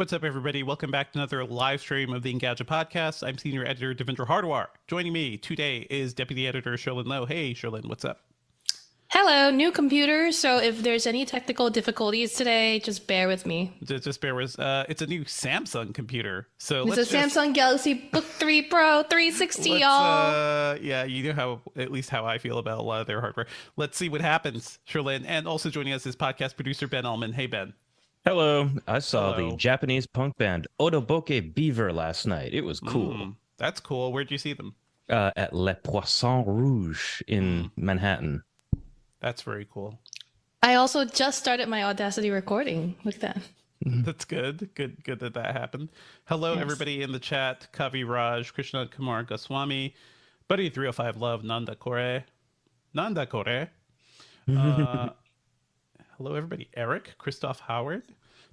What's up, everybody? Welcome back to another live stream of the Engadget Podcast. I'm Senior Editor Devendra Hardwar. Joining me today is Deputy Editor Sherlyn Lowe. Hey, Sherlyn, what's up? Hello, new computer. So if there's any technical difficulties today, just bear with me. Just bear with it's a new Samsung computer. So it's a Samsung Galaxy Book 3 Pro 360, y'all. Yeah, you know how, at least how I feel about a lot of their hardware. Let's see what happens, Sherlyn. And also joining us is podcast producer Ben Ullman. Hey, Ben. Hello. I saw the Japanese punk band Otoboke Beaver last night. It was cool. That's cool. Where'd you see them? At Le Poisson Rouge in Manhattan. That's very cool. I also just started my Audacity recording. Look at that. That's good. Good that happened. Hello, everybody in the chat. Kavi Raj, Krishna Kumar Goswami, Buddy 305 Love, Nanda Kore. Hello, everybody. Eric, Christoph Howard.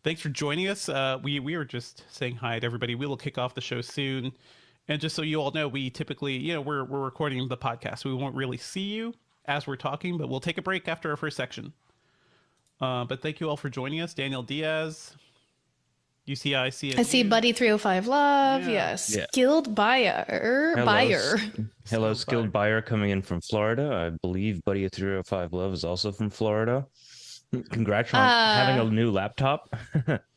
Thanks for joining us. We were just saying hi to everybody. We will kick off the show soon. And just so you all know, we typically, we're recording the podcast. We won't really see you as we're talking, but we'll take a break after our first section. But thank you all for joining us. Daniel Diaz, UCI, CNU. I see Buddy 305 Love. Yes. Yeah. Skilled Buyer. Hello, Skilled Buyer coming in from Florida. I believe Buddy 305 Love is also from Florida. Congrats on having a new laptop.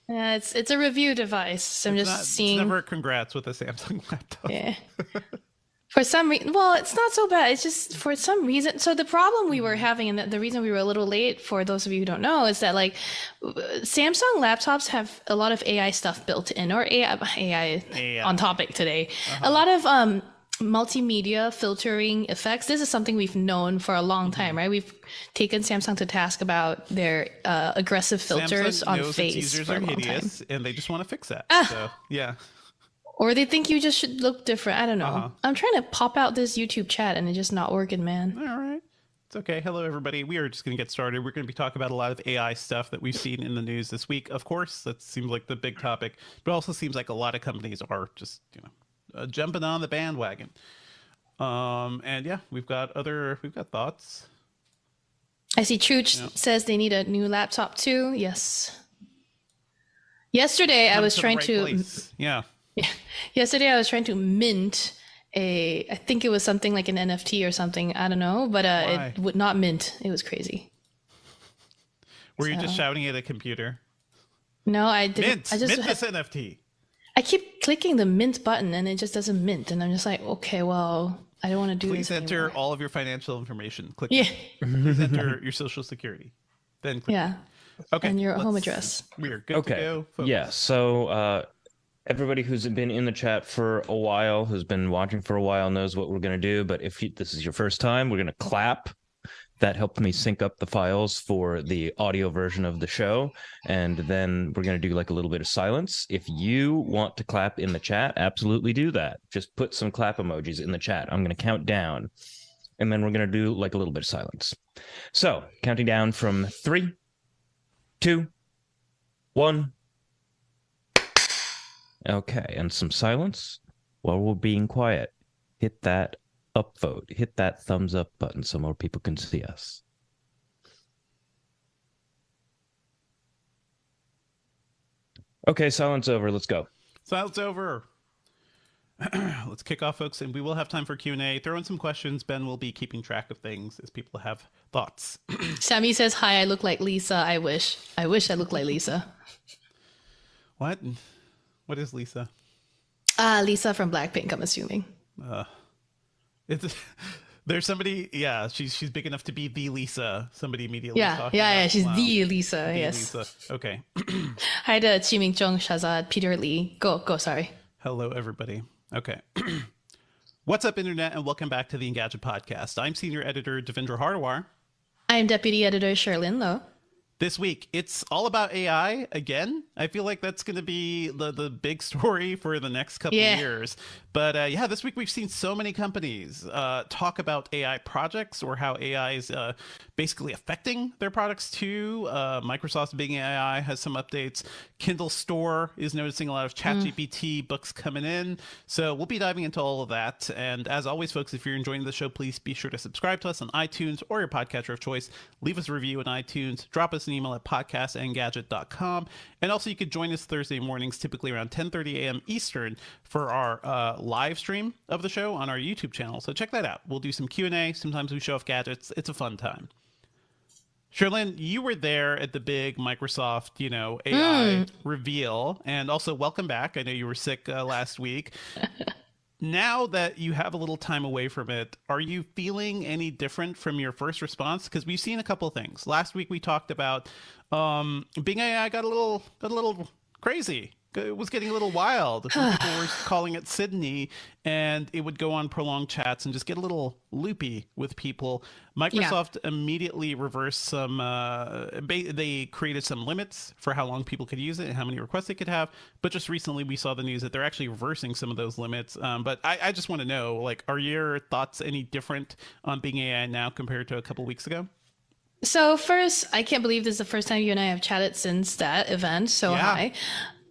Yeah, it's a review device. So I'm just seeing. It's never congrats with a Samsung laptop. Yeah. For some reason, well, it's not so bad. It's just for some reason. So the problem we were having, and the reason we were a little late, for those of you who don't know, is that like Samsung laptops have a lot of AI stuff built in, or AI. On topic today. A lot of multimedia filtering effects. This is something we've known for a long time, right? We've taken Samsung to task about their aggressive filters on face users for a are long hideous, time. and they just want to fix that. So yeah. Or they think you just should look different. I don't know. I'm trying to pop out this YouTube chat and it's just not working, man. All right. It's okay. Hello, everybody. We are just going to get started. We're going to be talking about a lot of AI stuff that we've seen in the news this week. Of course, that seems like the big topic, but also seems like a lot of companies are just, jumping on the bandwagon. And yeah, we've got thoughts. I see Truch says they need a new laptop too. Yes. Yesterday I was trying to Yesterday I was trying to mint I think it was something like an NFT or something. I don't know, but it would not mint. It was crazy. Were you just shouting at a computer? No, I didn't. Mint this NFT. I keep clicking the mint button and it just doesn't mint. And I'm just like, okay, well, I don't want to do this Please enter anymore. all of your financial information. Click. Yeah. Please enter your social security. Then click. Yeah. Okay. And your home address. We are good to go. Folks. Yeah. So everybody who's been in the chat for a while, who's been watching for a while, knows what we're going to do. But if this is your first time, we're going to clap. That helped me sync up the files for the audio version of the show. And then we're going to do like a little bit of silence. If you want to clap in the chat, absolutely do that. Just put some clap emojis in the chat. I'm going to count down. And then we're going to do like a little bit of silence. So counting down from 3, 2, 1. Okay. And some silence while we're being quiet. Hit that upvote, hit that thumbs up button so more people can see us. Okay, silence over. Let's go. Silence over. Let's kick off, folks, and we will have time for Q&A. Throw in some questions. Ben will be keeping track of things as people have thoughts. Sammy says, hi, I look like Lisa. I wish I looked like Lisa. What? What is Lisa? Lisa from Blackpink, I'm assuming. There's somebody, she's big enough to be the Lisa. Somebody immediately talking about, she's wow. the Lisa, yes. Lisa. Okay. Hi to Chiming Chong, Shazad, Peter Lee. Go, sorry. Hello, everybody. Okay. What's up, Internet, and welcome back to the Engadget Podcast. I'm Senior Editor Devendra Hardwar. I'm Deputy Editor Sherlyn Lowe. This week, it's all about AI again. I feel like that's going to be the big story for the next couple of years. But this week we've seen so many companies talk about AI projects or how AI is basically affecting their products too. Microsoft's Bing AI has some updates. Kindle Store is noticing a lot of ChatGPT books coming in. So we'll be diving into all of that. And as always, folks, if you're enjoying the show, please be sure to subscribe to us on iTunes or your podcatcher of choice. Leave us a review on iTunes. Drop us an email at podcast@engadget.com. And also you could join us Thursday mornings, typically around 10:30 a.m. Eastern, for our live stream of the show on our YouTube channel. So check that out. We'll do some Q&A. Sometimes we show off gadgets. It's a fun time. Sherlyn, you were there at the big Microsoft, AI reveal, and also welcome back. I know you were sick last week. Now that you have a little time away from it, are you feeling any different from your first response? Because we've seen a couple of things. Last week we talked about Bing AI got a little crazy. It was getting a little wild. Some people were calling it Sydney, and it would go on prolonged chats and just get a little loopy with people. Microsoft immediately reversed some, they created some limits for how long people could use it and how many requests they could have. But just recently we saw the news that they're actually reversing some of those limits. But I just want to know, like, are your thoughts any different on Bing AI now compared to a couple weeks ago? So first, I can't believe this is the first time you and I have chatted since that event. So hi.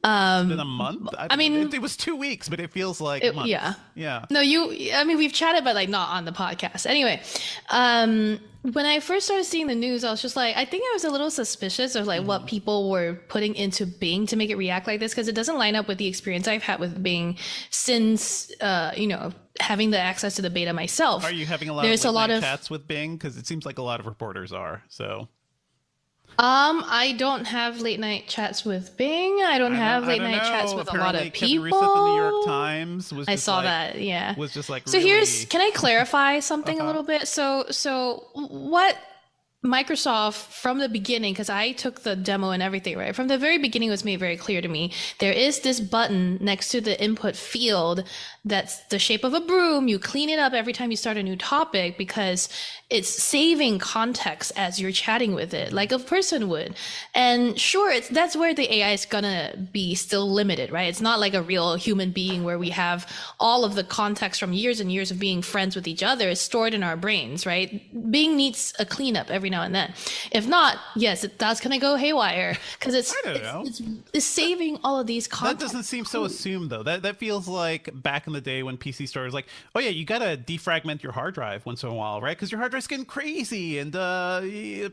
It's been a month. I mean, it was 2 weeks, but it feels like months. Yeah. No, we've chatted, but like not on the podcast. Anyway, when I first started seeing the news, I was just like, I think I was a little suspicious of like what people were putting into Bing to make it react like this, because it doesn't line up with the experience I've had with Bing since, having the access to the beta myself. Are you having a lot of chats with Bing? Because it seems like a lot of reporters are. So. I don't have late night chats with Bing. I don't have late night chats with Apparently, a lot of people. Kevin Russo at the New York Times was. I saw that. Yeah. Was just like. So really... can I clarify something a little bit? So what Microsoft from the beginning, because I took the demo and everything, right? From the very beginning, it was made very clear to me. There is this button next to the input field that's the shape of a broom. You clean it up every time you start a new topic because it's saving context as you're chatting with it, like a person would. And sure, that's where the AI is gonna be still limited, right? It's not like a real human being where we have all of the context from years and years of being friends with each other. It's stored in our brains, right? Bing needs a cleanup every now and then. If not, yes, that's gonna go haywire because it's saving all of these context. That doesn't seem so assumed though. That feels like back in the day when PC stores like, oh yeah, you gotta defragment your hard drive once in a while, right? Because your hard drive's getting crazy and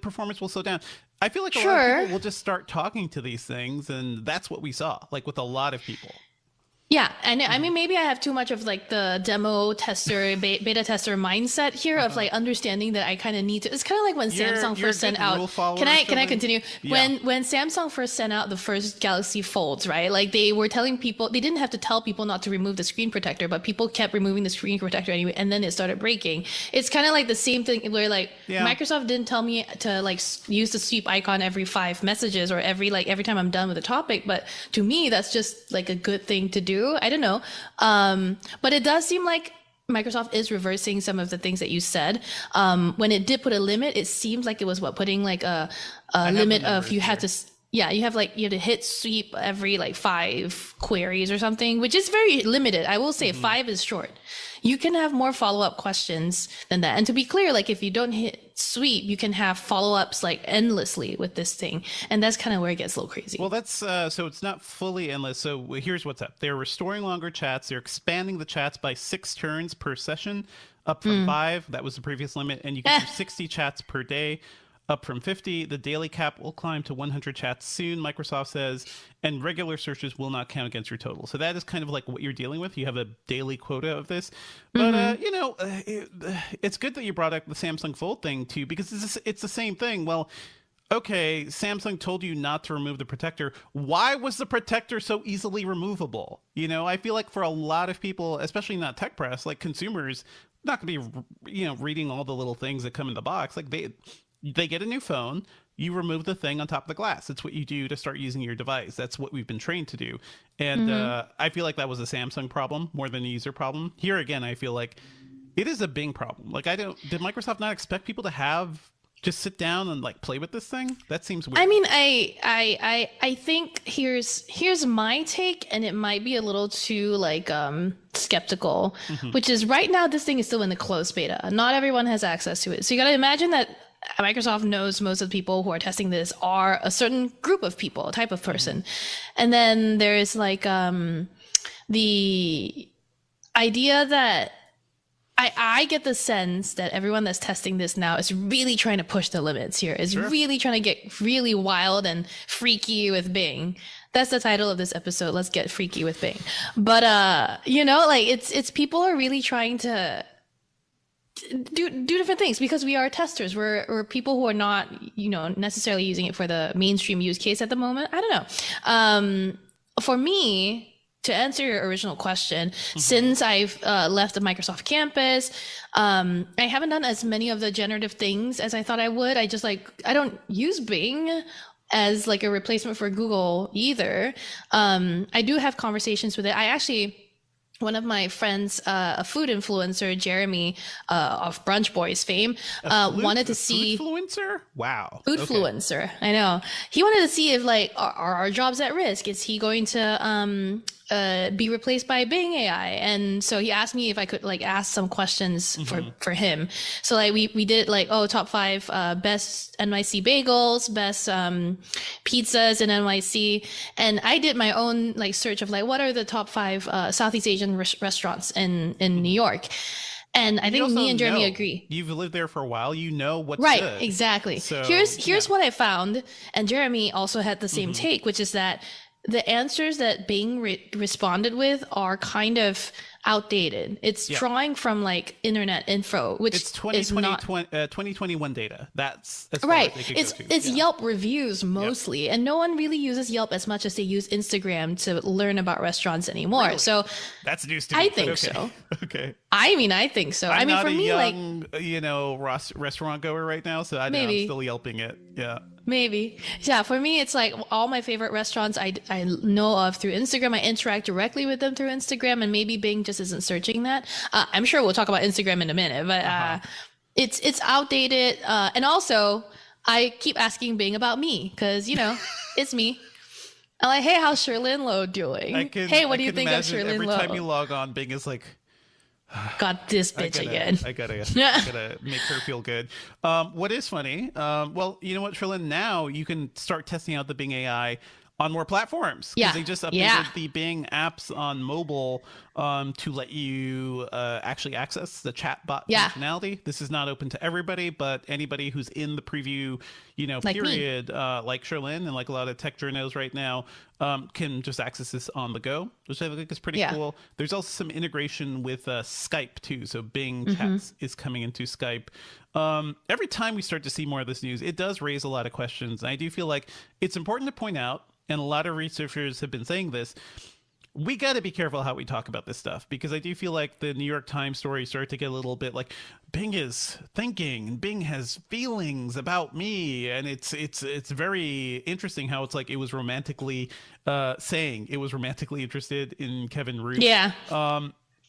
performance will slow down. I feel like a lot of people will just start talking to these things, and that's what we saw, like with a lot of people. Yeah, and I mean, maybe I have too much of like the demo tester, beta tester mindset here of like understanding that I kind of need to. It's kind of like when Samsung first sent out. Can I continue? Yeah. When Samsung first sent out the first Galaxy Folds, right? Like they were telling people, they didn't have to tell people not to remove the screen protector, but people kept removing the screen protector anyway, and then it started breaking. It's kind of like the same thing where like Microsoft didn't tell me to like use the sweep icon every 5 messages or every time I'm done with a topic, but to me that's just like a good thing to do. I don't know. But it does seem like Microsoft is reversing some of the things that you said. When it did put a limit, it seems like it was putting like a limit of you had to, you have to hit sweep every like 5 queries or something, which is very limited. I will say 5 is short. You can have more follow-up questions than that. And to be clear, like if you don't hit sweep, you can have follow-ups like endlessly with this thing. And that's kind of where it gets a little crazy. Well, that's so it's not fully endless. So here's what's up. They're restoring longer chats. They're expanding the chats by 6 turns per session, up from 5. That was the previous limit. And you can do 60 chats per day, up from 50. The daily cap will climb to 100 chats soon, Microsoft says, and regular searches will not count against your total. So that is kind of like what you're dealing with. You have a daily quota of this. But, it's good that you brought up the Samsung Fold thing, too, because it's the same thing. Well, okay, Samsung told you not to remove the protector. Why was the protector so easily removable? I feel like for a lot of people, especially not tech press, like consumers, not going to be, reading all the little things that come in the box. Like they get a new phone, you remove the thing on top of the glass. It's what you do to start using your device. That's what we've been trained to do. And I feel like that was a Samsung problem more than a user problem. Here again, I feel like it is a Bing problem. Like did Microsoft not expect people to just sit down and like play with this thing? That seems weird. I mean, I think here's my take, and it might be a little too like skeptical, which is right now this thing is still in the closed beta. Not everyone has access to it. So you got to imagine that Microsoft knows most of the people who are testing this are a certain group of people, a type of person. And then there's like the idea that I get the sense that everyone that's testing this now is really trying to push the limits here. Is really trying to get really wild and freaky with Bing. That's the title of this episode. Let's get freaky with Bing. But you know, like it's people are really trying to do different things because we are testers. We're people who are not, you know, necessarily using it for the mainstream use case at the moment. I don't know. For me, to answer your original question, since I've left the Microsoft campus, I haven't done as many of the generative things as I thought I would. I don't use Bing as like a replacement for Google either. I do have conversations with it. One of my friends, a food influencer, Jeremy, of Brunch Boys fame, wanted to see influencer. Wow, food influencer. I know he wanted to see if like are our jobs at risk? Is he going to be replaced by Bing AI? And so he asked me if I could like ask some questions for him. So like we did like top 5 best NYC bagels, best pizzas in NYC, and I did my own like search of like what are the top 5 Southeast Asian restaurants in New York. And I think me and Jeremy agree. You've lived there for a while. You know what's right, good. Exactly. So, here's what I found, and Jeremy also had the same take, which is that the answers that Bing responded with are kind of outdated. It's drawing from like internet info, which it's is not 2021 data. That's as far right. as they could go to. It's Yelp reviews mostly, and no one really uses Yelp as much as they use Instagram to learn about restaurants anymore. Really? So that's news to me. I think so. Okay. I mean, I think so. I'm not for a me, young, you know, restaurant goer right now, so I know I'm still Yelping it. Yeah. Maybe. Yeah, for me, it's like all my favorite restaurants I know of through Instagram. I interact directly with them through Instagram, and maybe Bing just isn't searching that. I'm sure we'll talk about Instagram in a minute, but it's outdated. And also, I keep asking Bing about me because, you know, it's me. I'm like, hey, how's Sherlyn Lowe doing? Hey, what do you think of Sherlyn Lowe? Every time you log on, Bing is like, got this bitch again. I gotta make her feel good. What is funny? Well, you know what, Sherlyn? Now you can start testing out the Bing AI on more platforms because they just updated the Bing apps on mobile to let you actually access the chatbot functionality. This is not open to everybody, but anybody who's in the preview, you know, like period, like Sherlyn and like a lot of tech journos right now, can just access this on the go, which I think is pretty cool. There's also some integration with Skype too. So Bing Chats is coming into Skype. Every time we start to see more of this news, it does raise a lot of questions. And I do feel like it's important to point out, and a lot of researchers have been saying this, we got to be careful how we talk about this stuff, because I do feel like the New York Times story started to get a little bit like Bing is thinking and Bing has feelings about me. And it's very interesting how it's like it was romantically saying it was romantically interested in Kevin Root. Yeah.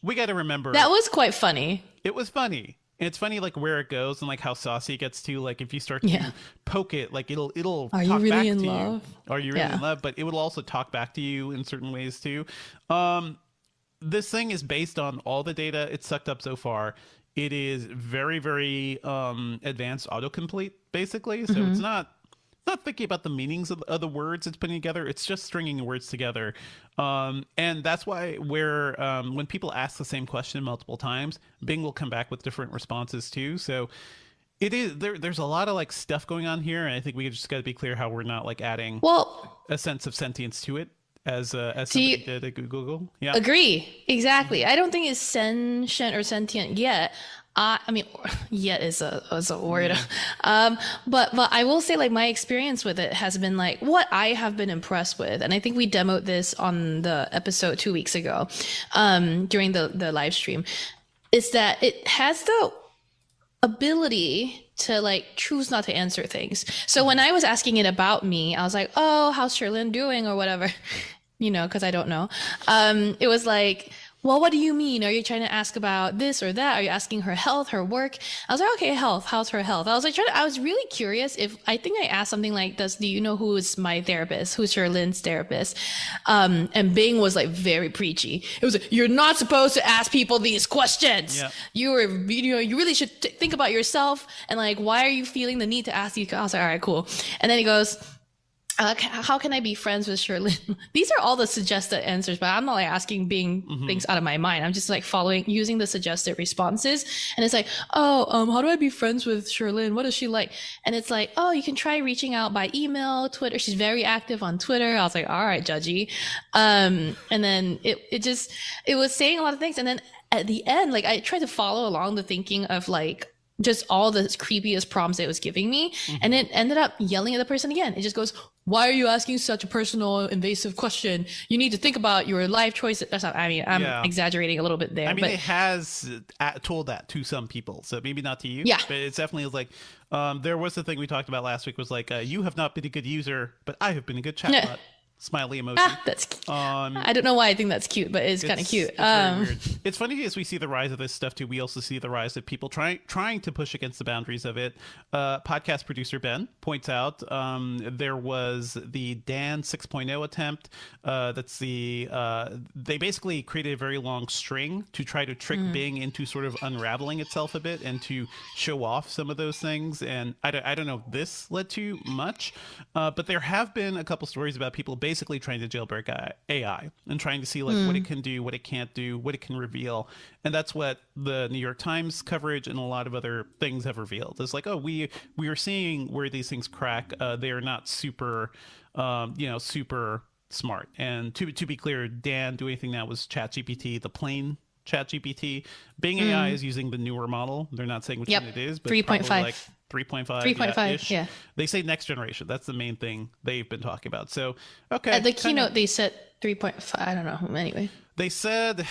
We got to remember that was quite funny. It was funny. And it's funny, like, where it goes and like how saucy it gets too. Like, if you start to poke it, like it'll Are talk you really back in to love? you. Are you really in love? But it will also talk back to you in certain ways too. This thing is based on all the data it's sucked up so far. It is very, very advanced autocomplete, basically. So it's not thinking about the meanings of the words it's putting together. It's just stringing words together. And that's why when people ask the same question multiple times, Bing will come back with different responses too. So it is there's a lot of like stuff going on here. And I think we just got to be clear how we're not like adding a sense of sentience to it as somebody did at Google. Yeah. Agree. Exactly. I don't think it's Sen Shen or sentient yet. I mean, yet is a word. But I will say, like, my experience with it has been like what I have been impressed with, and I think we demoed this on the episode 2 weeks ago, during the live stream, is that it has the ability to like choose not to answer things. So when I was asking it about me, I was like, "Oh, how's Sherlyn doing?" or whatever, you know, because I don't know. It was like, well, what do you mean? Are you trying to ask about this or that? Are you asking her health, her work? I was like, okay, health. How's her health? I was like, I was really curious I think I asked something like, do you know who is my therapist? Who's Sherlyn's therapist? And Bing was like very preachy. It was like, you're not supposed to ask people these questions. Yep. You really should think about yourself and like, why are you feeling the need to ask these? I was like, all right, cool. And then he goes, How can I be friends with Sherlyn? These are all the suggested answers, but I'm not like asking Bing things out of my mind. I'm just like using the suggested responses. And it's like, how do I be friends with Sherlyn? What is she like? And it's like, oh, you can try reaching out by email, Twitter. She's very active on Twitter. I was like, all right, judgy. And then it was saying a lot of things. And then at the end, like I tried to follow along the thinking of like, just all the creepiest prompts it was giving me. And it ended up yelling at the person again. It just goes, why are you asking such a personal, invasive question? You need to think about your life choices. I mean, I'm exaggerating a little bit there. I mean, but it has told that to some people, so maybe not to you. Yeah. But it's definitely like, there was the thing we talked about last week was like, you have not been a good user, but I have been a good chatbot. Smiley emoji. That's cute. I don't know why I think that's cute, but it's kind of cute. It's very weird. It's funny as we see the rise of this stuff too. We also see the rise of people trying to push against the boundaries of it. Podcast producer Ben points out there was the Dan 6.0 attempt. That's they basically created a very long string to try to trick Bing into sort of unraveling itself a bit and to show off some of those things. And I don't know if this led to much, but there have been a couple stories about people basically trying to jailbreak AI and trying to see like what it can do, what it can't do, what it can reveal. And that's what the New York Times coverage and a lot of other things have revealed. It's like, oh, we are seeing where these things crack. They are not super, super smart. And to be clear, Dan doing anything that was ChatGPT, the plain ChatGPT. Bing AI is using the newer model. They're not saying which one it is, but 3.5. like 3.5. 3.5, yeah. They say next generation. That's the main thing they've been talking about. So, okay. At the keynote, they said 3.5. I don't know. Anyway. They said,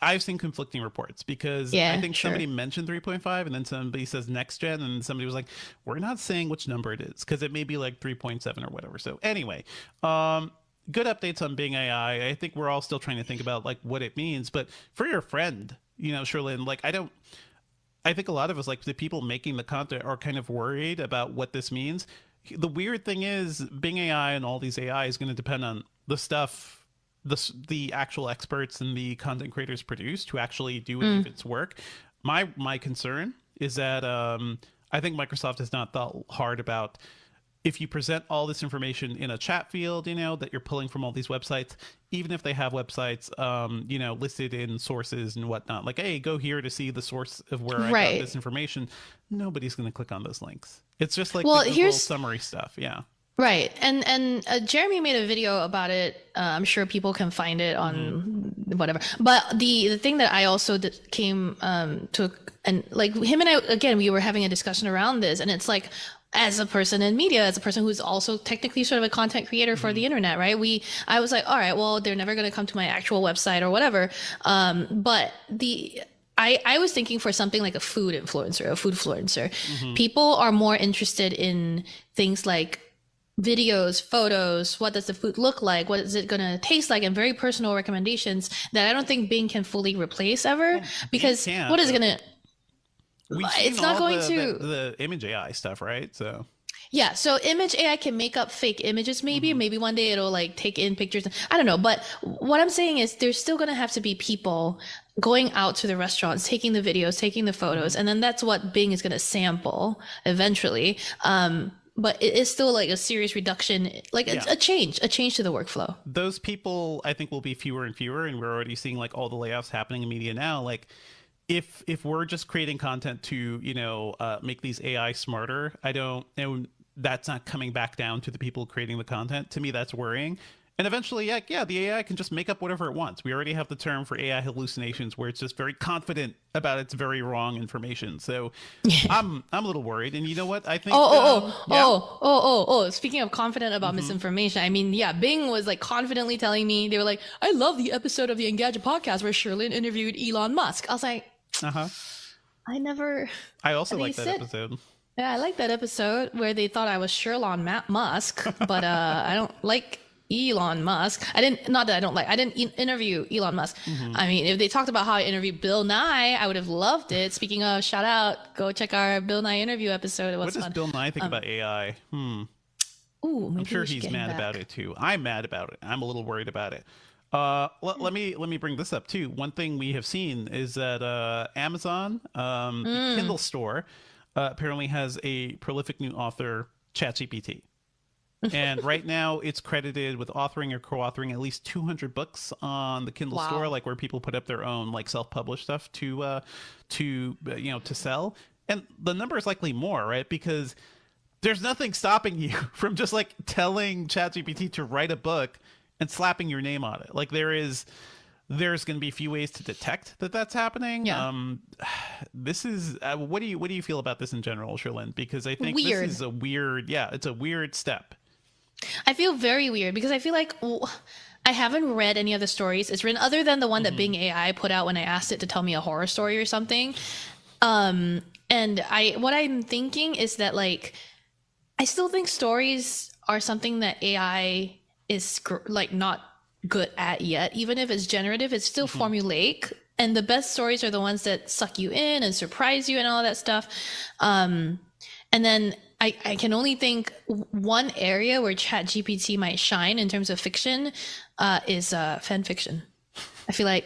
I've seen conflicting reports because I think somebody mentioned 3.5 and then somebody says next gen and somebody was like, we're not saying which number it is because it may be like 3.7 or whatever. So anyway, good updates on Bing AI. I think we're all still trying to think about like what it means, but for your friend, Sherlyn, like I think a lot of us, like the people making the content, are kind of worried about what this means. The weird thing is Bing AI and all these AI is going to depend on the stuff the actual experts and the content creators produce to actually do any of its work. My concern is that I think Microsoft has not thought hard about if you present all this information in a chat field, that you're pulling from all these websites, even if they have websites, listed in sources and whatnot, like, hey, go here to see the source of where I got this information. Nobody's going to click on those links. It's just like the Google summary stuff. Yeah. Right. And Jeremy made a video about it. I'm sure people can find it on whatever. But the thing that I also came to, and like him and I, again, we were having a discussion around this, and it's like, as a person in media, as a person who's also technically sort of a content creator for the internet, right? I was like, all right, well, they're never going to come to my actual website or whatever. But I was thinking for something like a food influencer. People are more interested in things like videos, photos, what does the food look like, what is it going to taste like, and very personal recommendations that I don't think Bing can fully replace ever. Because what is going to... It's not going to the image AI stuff, right? So yeah, so image AI can make up fake images. Maybe one day it'll like take in pictures. I don't know, but what I'm saying is there's still going to have to be people going out to the restaurants, taking the videos, taking the photos, and then that's what Bing is going to sample eventually. But it is still like a serious reduction, like a change to the workflow. Those people, I think, will be fewer and fewer, and we're already seeing like all the layoffs happening in media now. Like, if we're just creating content to make these AI smarter, that's not coming back down to the people creating the content. To me, that's worrying. And eventually, the AI can just make up whatever it wants. We already have the term for AI hallucinations, where it's just very confident about its very wrong information. So I'm a little worried. And you know what? I think speaking of confident about misinformation, I mean, Bing was like confidently telling me, they were like, I love the episode of the Engadget podcast where Sherlyn interviewed Elon Musk. I was like, I also like that episode. Yeah, I like that episode where they thought I was Sherlon Musk, but I don't like Elon Musk. I didn't interview Elon Musk. I mean, if they talked about how I interviewed Bill Nye, I would have loved it. Speaking of, shout out, go check our Bill Nye interview episode. It was fun. What does Bill Nye think about AI? Ooh, I'm sure he's mad about it too. I'm mad about it. I'm a little worried about it. Let me bring this up too. One thing we have seen is that Amazon, the Kindle store, apparently has a prolific new author, ChatGPT. And right now it's credited with authoring or co-authoring at least 200 books on the Kindle store, like where people put up their own like self-published stuff to sell. And the number is likely more, right? Because there's nothing stopping you from just like telling ChatGPT to write a book and slapping your name on it. Like there's going to be a few ways to detect that that's happening. Yeah. This is what do you feel about this in general, Sherlyn? Because I think Weird. this is it's a weird step. I feel very weird because I feel like I haven't read any of the stories it's written other than the one that Bing AI put out when I asked it to tell me a horror story or something. And what I'm thinking is that like I still think stories are something that AI is like not good at yet. Even if it's generative, it's still formulaic. And the best stories are the ones that suck you in and surprise you and all that stuff. And then I can only think one area where ChatGPT might shine in terms of fiction is fan fiction. I feel like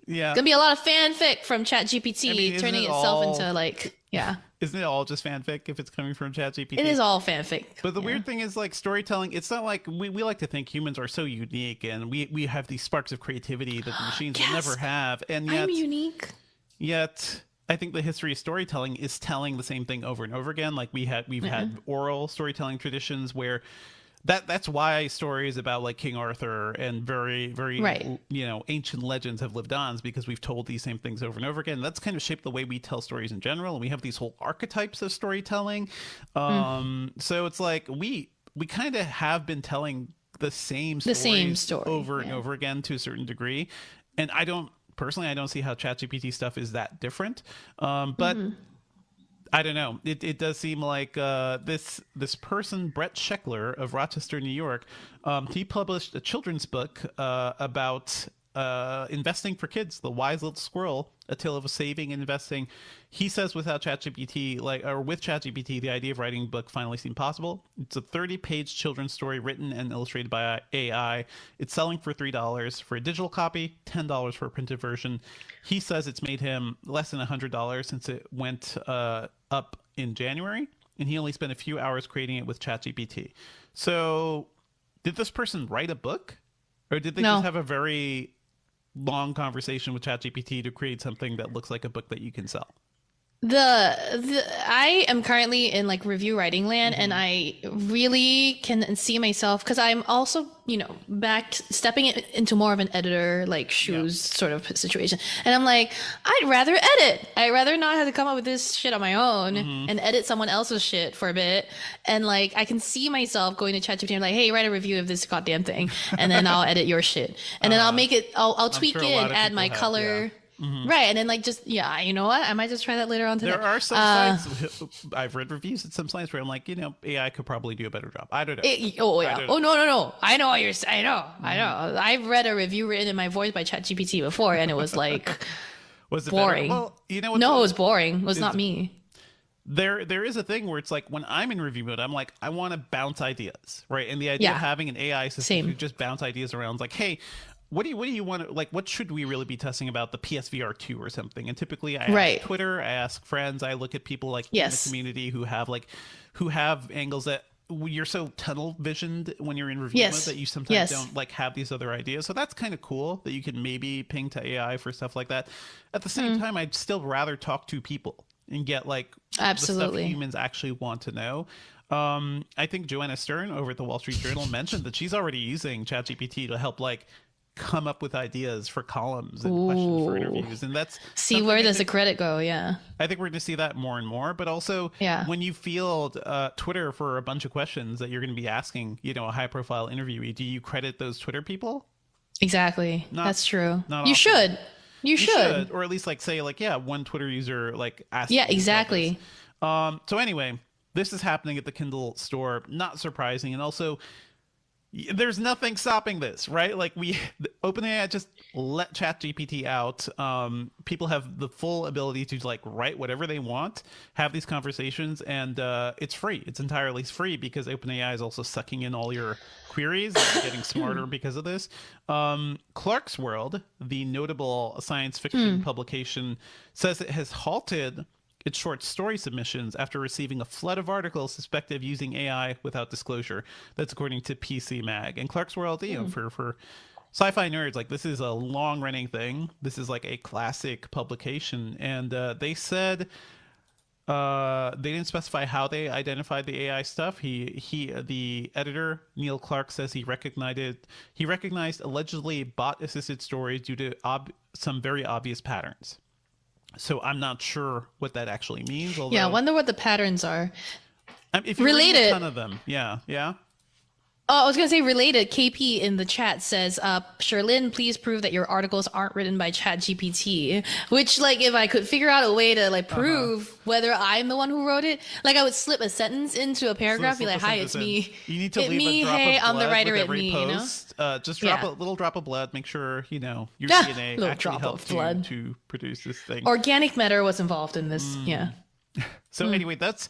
Yeah. gonna be a lot of fanfic from ChatGPT turning itself into like, yeah. Isn't it all just fanfic if it's coming from ChatGPT? It is all fanfic. But the weird thing is like storytelling, it's not like we like to think humans are so unique and we have these sparks of creativity that the machines will never have. And yet, I'm unique. Yet I think the history of storytelling is telling the same thing over and over again. Like we've had oral storytelling traditions where that's why stories about like King Arthur and very ancient legends have lived on, is because we've told these same things over and over again. That's kind of shaped the way we tell stories in general, and we have these whole archetypes of storytelling. So it's like we kind of have been telling the same story over and over again to a certain degree, and I don't see how ChatGPT stuff is that different. But I don't know. It does seem like this person, Brett Scheckler of Rochester, New York, he published a children's book about investing for kids, The Wise Little Squirrel, A Tale of Saving and Investing. He says with ChatGPT, the idea of writing a book finally seemed possible. It's a 30-page children's story written and illustrated by AI. It's selling for $3 for a digital copy, $10 for a printed version. He says it's made him less than $100 since it went up in January, and he only spent a few hours creating it with ChatGPT. So did this person write a book, or did they just have a very long conversation with ChatGPT to create something that looks like a book that you can sell? I am currently in like review writing land, and I really can see myself because I'm also, back stepping into more of an editor like shoes sort of situation. And I'm like, I'd rather edit. I'd rather not have to come up with this shit on my own and edit someone else's shit for a bit. And like, I can see myself going to ChatGPT and like, hey, write a review of this goddamn thing, and then I'll edit your shit, and then I'll make it. I'll tweak it, add my color. Right, and then like you know what? I might just try that later on today. There are some sites I've read reviews at some sites where I'm like, AI could probably do a better job. I don't know. No. I know what you're saying. I know. I've read a review written in my voice by ChatGPT before, and it was like was it boring. Better? Well, no, it was boring. It was not me. There is a thing where it's like when I'm in review mode, I'm like, I want to bounce ideas, right? And the idea of having an AI system to just bounce ideas around is like, hey, what do you want to, like, what should we really be testing about the PSVR 2 or something? And typically I ask Twitter, I ask friends, I look at people like in the community who have angles that you're so tunnel visioned when you're in review mode that you sometimes don't like have these other ideas. So that's kind of cool that you can maybe ping to AI for stuff like that. At the same time, I'd still rather talk to people and get like the stuff humans actually want to know. I think Joanna Stern over at the Wall Street Journal mentioned that she's already using ChatGPT to help like come up with ideas for columns and questions for interviews, and that's where does the credit go. I think we're going to see that more and more. But also when you field Twitter for a bunch of questions that you're going to be asking a high profile interviewee, do you credit those Twitter people? Exactly. That's true. You should or at least like say like one Twitter user like asked exactly. So anyway, this is happening at the Kindle store, not surprising. And also there's nothing stopping this, right? Like OpenAI just let ChatGPT out. People have the full ability to like write whatever they want, have these conversations, and it's free. It's entirely free because OpenAI is also sucking in all your queries and getting smarter because of this. Clark's World, the notable science fiction publication, says it has halted its short story submissions after receiving a flood of articles suspected of using AI without disclosure. That's according to PC Mag. And Clark's World, you know, for sci-fi nerds, like, this is a long-running thing. This is like a classic publication, and they said they didn't specify how they identified the AI stuff. The editor Neil Clark says he recognized allegedly bot-assisted stories due to some very obvious patterns. So I'm not sure what that actually means. Although, I wonder what the patterns are. If you're reading a ton of them, yeah. Oh, I was going to say related. KP in the chat says, Sherlyn, please prove that your articles aren't written by ChatGPT. Which, like, if I could figure out a way to, like, prove whether I'm the one who wrote it, like, I would slip a sentence into a paragraph, be like, hi, it's me. You need to leave me, a drop hey, of I'm blood the writer, with it every me, post. You know? Just drop a little drop of blood. Make sure, you know, your DNA actually helped to produce this thing. Organic matter was involved in this, So anyway, that's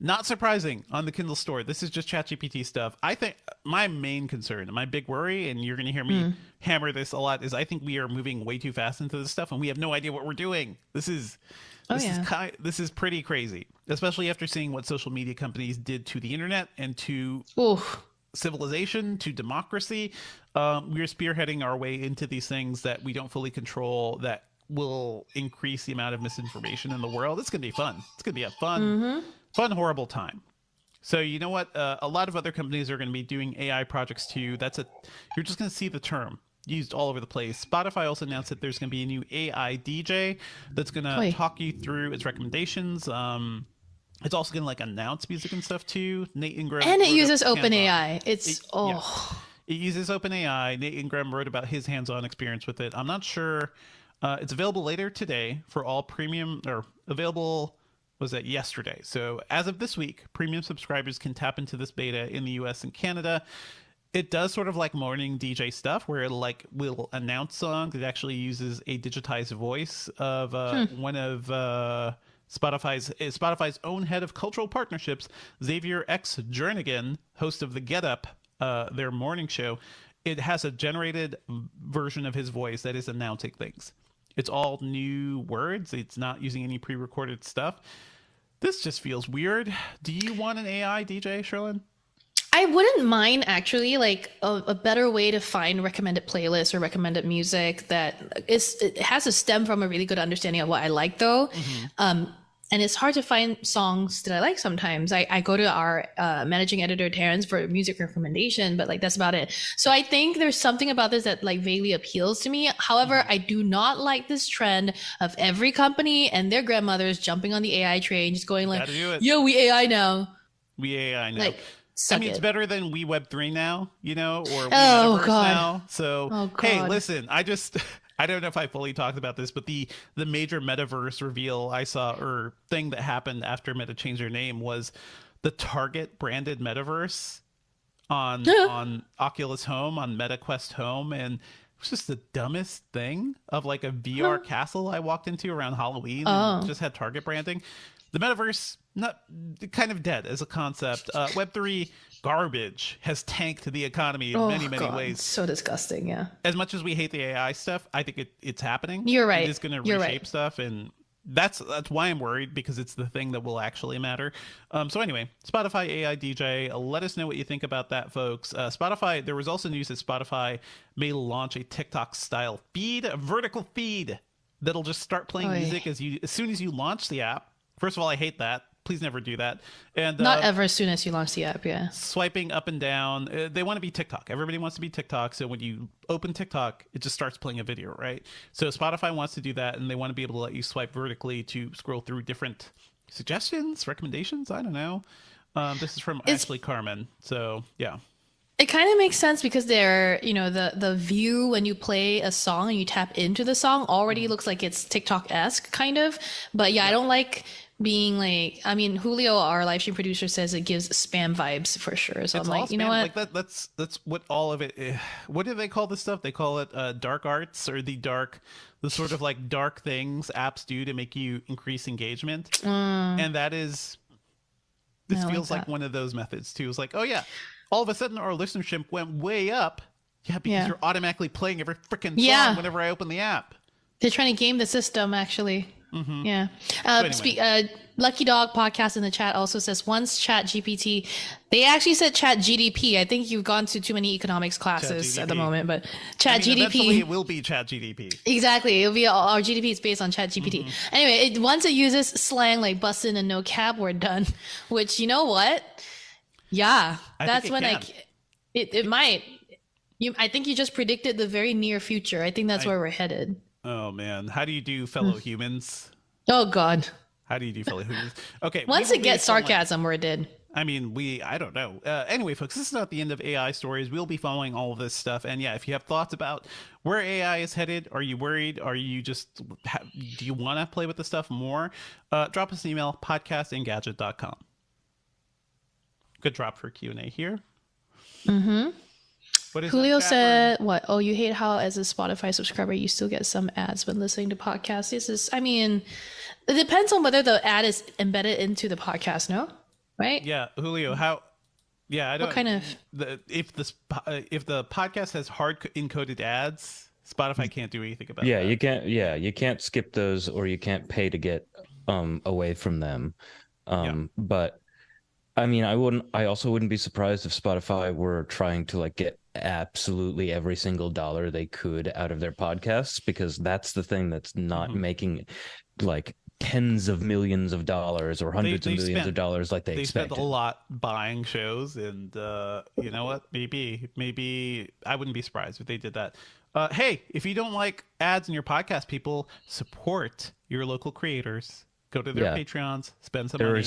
not surprising on the Kindle store. This is just ChatGPT stuff. I think my main concern, my big worry, and you're going to hear me hammer this a lot, is I think we are moving way too fast into this stuff, and we have no idea what we're doing. This is pretty crazy, especially after seeing what social media companies did to the internet and to civilization, to democracy. We're spearheading our way into these things that we don't fully control, that will increase the amount of misinformation in the world. It's going to be fun. It's going to be a fun, horrible time. So you know what? A lot of other companies are going to be doing AI projects too. You're just going to see the term used all over the place. Spotify also announced that there's going to be a new AI DJ that's going to talk you through its recommendations. It's also going to, like, announce music and stuff too. Nate Ingram, and it uses OpenAI. It uses OpenAI. Nate Ingram wrote about his hands-on experience with it. I'm not sure. It's available later today for all premium, or available, was that yesterday? So as of this week, premium subscribers can tap into this beta in the US and Canada. It does sort of like morning DJ stuff, where it will announce songs. It actually uses a digitized voice of one of Spotify's own head of cultural partnerships, Xavier X. Jernigan, host of the Get Up, their morning show. It has a generated version of his voice that is announcing things. It's all new words. It's not using any pre-recorded stuff. This just feels weird. Do you want an AI DJ, Sherlyn? I wouldn't mind, actually, like a better way to find recommended playlists or recommended music it has to stem from a really good understanding of what I like, though. And it's hard to find songs that I like sometimes. I go to our managing editor, Terrence, for music recommendation, but, like, that's about it. So I think there's something about this that, like, vaguely appeals to me. However, I do not like this trend of every company and their grandmothers jumping on the AI train, just going like, yo, we AI now. We AI now. Like, it's better than we Web3 now, you know, or we Metaverse now. So, hey, listen, I don't know if I fully talked about this, but the major metaverse reveal I saw, or thing that happened after Meta changed their name, was the Target branded metaverse on Oculus Home, on Meta Quest Home, and it was just the dumbest thing of, like, a VR castle I walked into around Halloween and just had Target branding. The metaverse, not kind of dead as a concept. Web3 garbage has tanked the economy in many ways. So disgusting, yeah. As much as we hate the AI stuff, I think it's happening. You're right. It is going to reshape stuff, and that's why I'm worried, because it's the thing that will actually matter. So anyway, Spotify AI DJ, let us know what you think about that, folks. Spotify, there was also news that Spotify may launch a TikTok-style feed, a vertical feed, that'll just start playing music as soon as you launch the app. First of all, I hate that. Please never do that. And not ever as soon as you launch the app, yeah. Swiping up and down. They want to be TikTok. Everybody wants to be TikTok. So when you open TikTok, it just starts playing a video, right? So Spotify wants to do that, and they want to be able to let you swipe vertically to scroll through different suggestions, recommendations. I don't know. This is from Ashley Carmen. So, yeah. It kind of makes sense, because they're, you know, the view when you play a song and you tap into the song already looks like it's TikTok-esque, kind of. But yeah, I don't like being like, I mean, Julio, our live stream producer, says it gives spam vibes for sure. So I'm like, you know what? Like that's what all of it is. What do they call this stuff? They call it dark arts, or the sort of like dark things apps do to make you increase engagement. And this feels like one of those methods too. It's like, oh yeah, all of a sudden our listenership went way up. Yeah, because you're automatically playing every freaking song whenever I open the app. They're trying to game the system, actually. Yeah. Lucky Dog Podcast in the chat also says once Chat GPT, they actually said Chat GDP. I think you've gone to too many economics classes at the moment, but Chat GDP. Eventually it will be Chat GDP. Exactly. It'll be our GDP is based on Chat GPT. Anyway, once it uses slang like bussin' and no cab, we're done. Which, you know what? Yeah. That's when it might. I think you just predicted the very near future. I think that's where we're headed. Oh man, how do you do, fellow humans? Oh God. How do you do, fellow humans? Okay. Once it gets sarcasm, we're dead. I mean, I don't know. Anyway, folks, this is not the end of AI stories. We'll be following all of this stuff. And yeah, if you have thoughts about where AI is headed, are you worried? Are you just, do you want to play with the stuff more? Drop us an email, podcast@engadget.com. Good drop for Q&A here. Julio said, what? Oh, you hate how as a Spotify subscriber, you still get some ads when listening to podcasts. It depends on whether the ad is embedded into the podcast, no? Right? Yeah, Julio, how? Yeah, I don't. What kind of? If the podcast has hard encoded ads, Spotify can't do anything about. Yeah, that. You can't skip those, or you can't pay to get away from them. But I mean, I also wouldn't be surprised if Spotify were trying to like get absolutely every single dollar they could out of their podcasts, because that's the thing that's not making like tens of millions of dollars or hundreds of millions of dollars like they expected. Spent a lot buying shows, and you know what? Maybe I wouldn't be surprised if they did that. Hey, if you don't like ads in your podcast, people, support your local creators. Go to their Patreons, spend some money.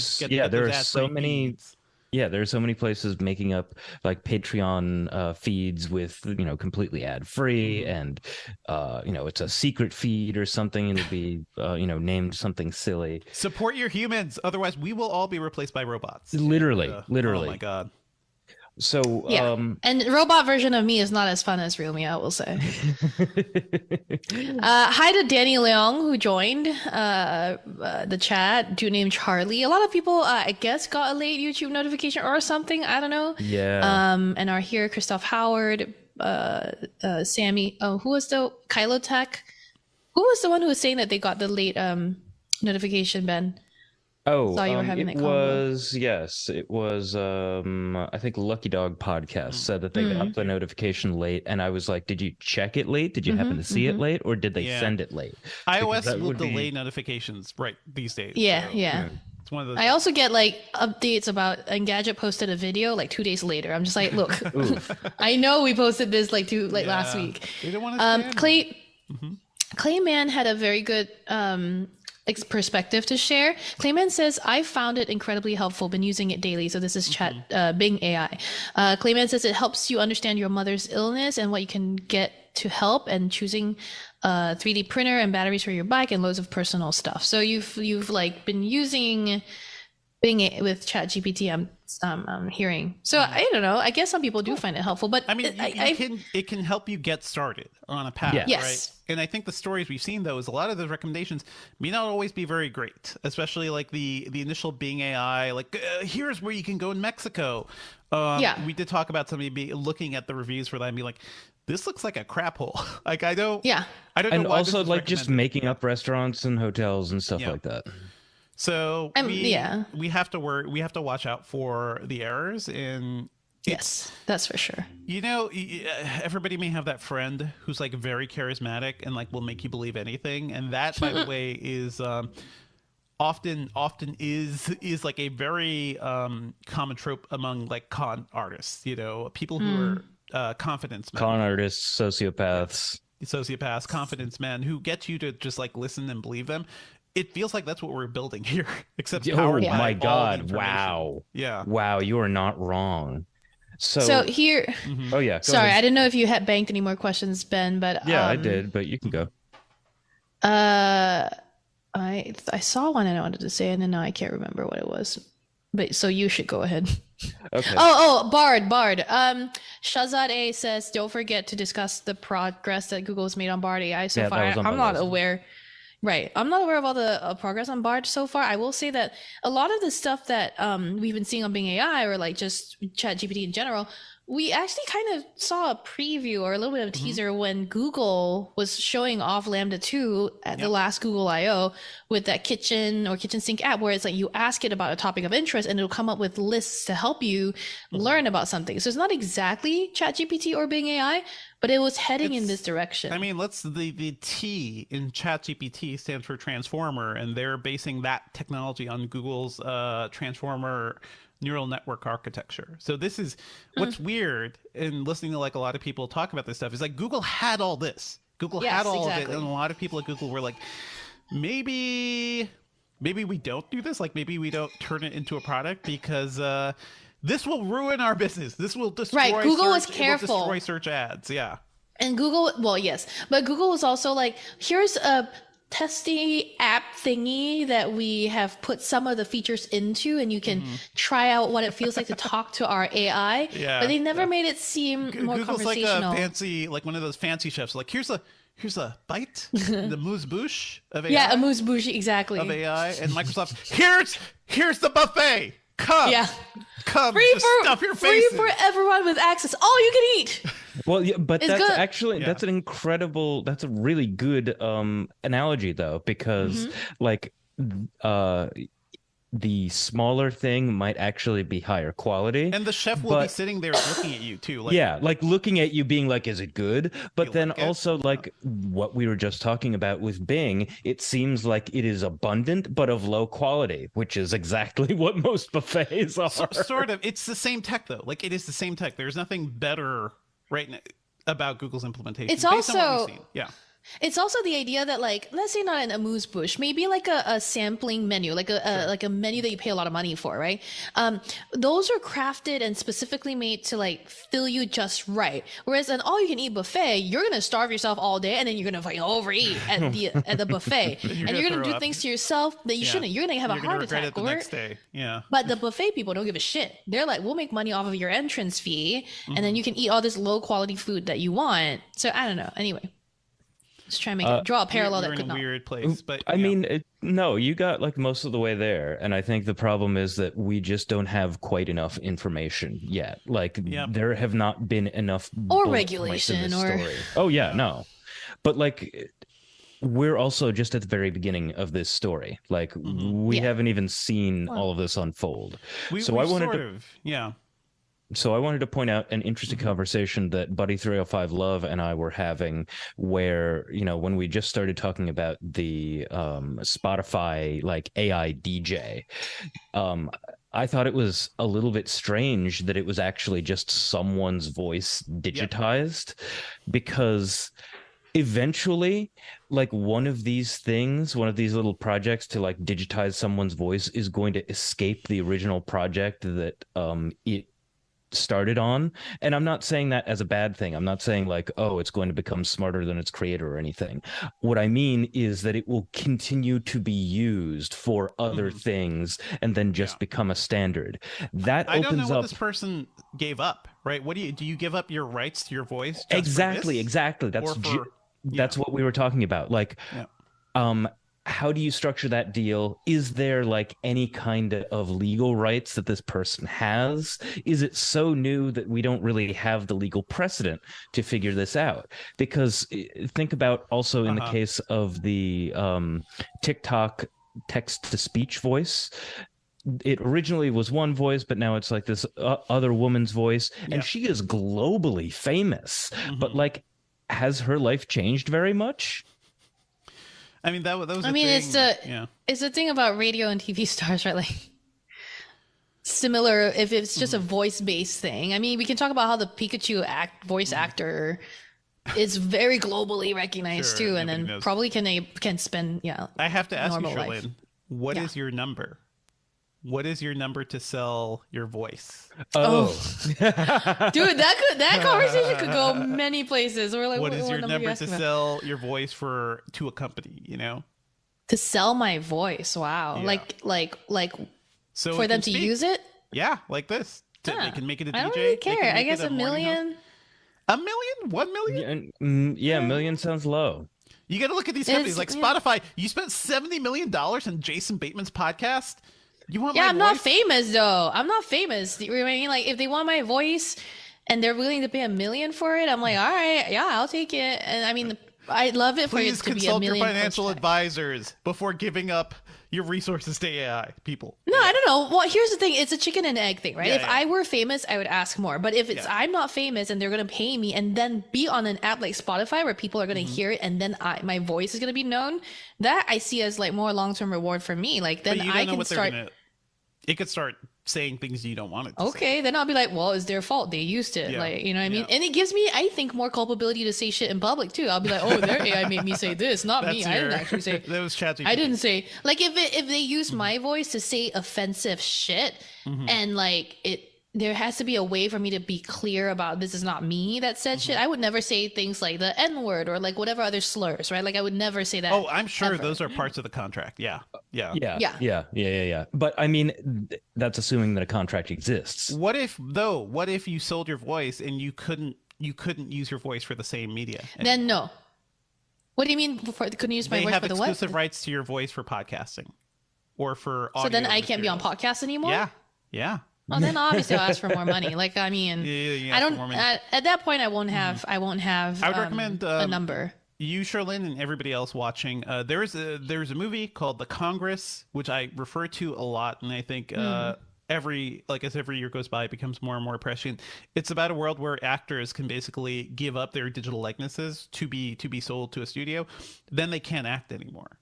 There are so many. Feeds. Yeah, there are so many places making up like Patreon feeds with, completely ad free, and it's a secret feed or something, and it'll be named something silly. Support your humans, otherwise we will all be replaced by robots. Literally. Oh my God. So and robot version of me is not as fun as real me, I will say. Hi to Danny Leong, who joined the chat, dude named Charlie. A lot of people I guess got a late YouTube notification or something, I don't know. And are here. Christoph Howard, Sammy, who was the Kylo Tech, who was the one who was saying that they got the late notification, Ben? Oh, it was I think Lucky Dog Podcast said that they got the notification late, and I was like, did you check it late? Did you happen to see it late, or did they send it late? iOS will delay notifications right these days. Yeah. It's one of those. I also get like updates about Engadget posted a video like 2 days later. I'm just like, look, I know we posted this last week. We don't want to Clayman had a very good perspective to share. Clayman says, I found it incredibly helpful, been using it daily. So this is chat Bing AI. Clayman says it helps you understand your mother's illness and what you can get to help, and choosing 3D printer and batteries for your bike and loads of personal stuff. So you've like been using Bing with Chat GPT, I'm hearing. So I don't know. I guess some people do find it helpful, but I mean, it can help you get started on a path, right? And I think the stories we've seen, though, is a lot of those recommendations may not always be very great, especially like the initial Bing AI, like here's where you can go in Mexico. We did talk about somebody looking at the reviews for that and be like, this looks like a crap hole. Like I don't know. And also like just making up restaurants and hotels and stuff like that. So we have to worry. We have to watch out for the errors. And yes, that's for sure. Everybody may have that friend who's like very charismatic and like will make you believe anything. And that, by the way, is often is like a very common trope among like con artists. People who are confidence men. Con artists, sociopaths, confidence men who get you to just like listen and believe them. It feels like that's what we're building here, except oh my God! Wow! Yeah! Wow! You are not wrong. So here. Oh yeah. Sorry, I didn't know if you had banked any more questions, Ben. But I did. But you can go. I saw one and I wanted to say, and then now I can't remember what it was. But so you should go ahead. Okay. Oh, Bard. Shazad A says, don't forget to discuss the progress that Google's made on Bard AI so far. I'm not aware. Right. I'm not aware of all the progress on Bard so far. I will say that a lot of the stuff that we've been seeing on Bing AI, or like just Chat GPT in general, We actually kind of saw a preview or a little bit of a teaser when Google was showing off Lambda 2 at the last Google I/O with that kitchen or kitchen sink app where it's like you ask it about a topic of interest and it'll come up with lists to help you learn about something. So it's not exactly ChatGPT or Bing AI, but it was heading in this direction. I mean, the T in ChatGPT stands for transformer, and they're basing that technology on Google's transformer neural network architecture. So this is what's weird in listening to like a lot of people talk about this stuff is like Google had all this. Google had all of it, and a lot of people at Google were like, maybe we don't do this. Like maybe we don't turn it into a product because this will ruin our business. This will destroy. Right, Google was search, careful. It will destroy search ads. Yeah. And Google, well, yes, but Google was also like, here's a testy app thingy that we have put some of the features into, and you can try out what it feels like to talk to our AI. Yeah, but they never made it seem more Google's conversational. like a fancy, like one of those fancy chefs. Like here's a bite, the amuse bouche of AI. Yeah, amuse bouche, exactly. Of AI, and Microsoft. Here's the buffet. Come, just stuff your faces. Free for everyone with access. All you can eat. Well, yeah, but It's that's good. actually that's a really good analogy though, because like the smaller thing might actually be higher quality, And the chef will be sitting there looking at you too. Like, yeah, like looking at you being like, is it good? But then like it? also like what we were just talking about with Bing, it seems like it is abundant but of low quality, which is exactly what most buffets are. sort of. It's the same tech though. Like it is the same tech. There's nothing better right now about Google's implementation. It's based on what also- we've seen. Yeah. It's also the idea that, like, let's say not an amuse bouche, maybe like a sampling menu, like a menu that you pay a lot of money for, right? Those are crafted and specifically made to like fill you just right. Whereas an all-you-can-eat buffet, you're gonna starve yourself all day, and then you're gonna fucking overeat at the buffet, and you're gonna do things to yourself that you shouldn't. You're gonna have a heart regret attack it the next day. Yeah. But the buffet people don't give a shit. They're like, we'll make money off of your entrance fee, and then you can eat all this low-quality food that you want. So I don't know. Anyway. Just trying to draw a parallel You're that could in a not. weird place, but I mean, no, you got like most of the way there. And I think the problem is that we just don't have quite enough information yet. Like there have not been enough or bullet regulation points in this or story. Oh yeah, no. But like we're also just at the very beginning of this story. Like we haven't even seen all of this unfold. So I wanted So I wanted to point out an interesting conversation that Buddy305 Love and I were having where, you know, when we just started talking about the Spotify like AI DJ, I thought it was a little bit strange that it was actually just someone's voice digitized because eventually like one of these little projects to like digitize someone's voice is going to escape the original project that it started on. And I'm not saying that as a bad thing. I'm not saying like, oh, it's going to become smarter than its creator or anything. What I mean is that it will continue to be used for other things and then just become a standard. That I opens don't know what up this person gave up, right? What do you give up your rights to your voice? exactly. That's what we were talking about. Like how do you structure that deal? Is there like any kind of legal rights that this person has? Is it so new that we don't really have the legal precedent to figure this out? Because think about also in the case of the TikTok text-to-speech voice. It originally was one voice, but now it's like this other woman's voice, and she is globally famous. But like, has her life changed very much? I mean, that was. I mean, it's the thing about radio and TV stars, right? Like, similar if it's just a voice-based thing. I mean, we can talk about how the Pikachu voice actor is very globally recognized too, and then probably can spend I have to ask you, life. Charlene, what is your number? What is your number to sell your voice? Oh. Dude, that conversation could go many places. We're like, what is your number to about? sell your voice to a company? You know, to sell my voice. Wow, like so for them to use it. Yeah, like this. They can make it a DJ. I don't really care. I guess $1 million. $1 million? 1 million? Yeah, $1 million sounds low. You got to look at these companies like Spotify. You spent $70 million on Jason Bateman's podcast. You want my voice? Not famous though. I'm not famous. You know what I mean? Like if they want my voice, and they're willing to pay $1 million for it, I'm like, all right, yeah, I'll take it. And I mean, I'd love it for it Please to be $1 consult your million. financial advisors before giving up your resources to AI, people. No, I don't know. Well, here's the thing. It's a chicken and egg thing, right? Yeah, if yeah. I were famous, I would ask more. But if it's I'm not famous and they're going to pay me and then be on an app like Spotify where people are going to hear it and then my voice is going to be known, that I see as like more long-term reward for me. Like then I can start. It could start saying things you don't want it to okay, say. then I'll be like, well, it's their fault. They used it. Yeah. Like, you know what I mean? And it gives me, I think, more culpability to say shit in public too. I'll be like, oh, their AI made me say this, not me. I didn't actually say. That was ChatGPT. I didn't say. Like, if they use my voice to say offensive shit, and like there has to be a way for me to be clear about this is not me that said shit. I would never say things like the N-word or like whatever other slurs, right? Like I would never say that. Oh, I'm sure ever. those are parts of the contract. Yeah. But I mean, that's assuming that a contract exists. What if you sold your voice and you couldn't use your voice for the same media? And then no. What do you mean? Couldn't use my they voice have for the what? exclusive rights to your voice for podcasting, or for audio. So then I can't be on materials. podcasts anymore. Yeah. Well, then obviously I'll ask for more money. Like I mean, I don't. At that point, I won't have. I won't have. I would recommend a number. You, Charlene, and everybody else watching. There's a movie called The Congress, which I refer to a lot, and I think as every year goes by, it becomes more and more prescient. It's about a world where actors can basically give up their digital likenesses to be sold to a studio. Then they can't act anymore.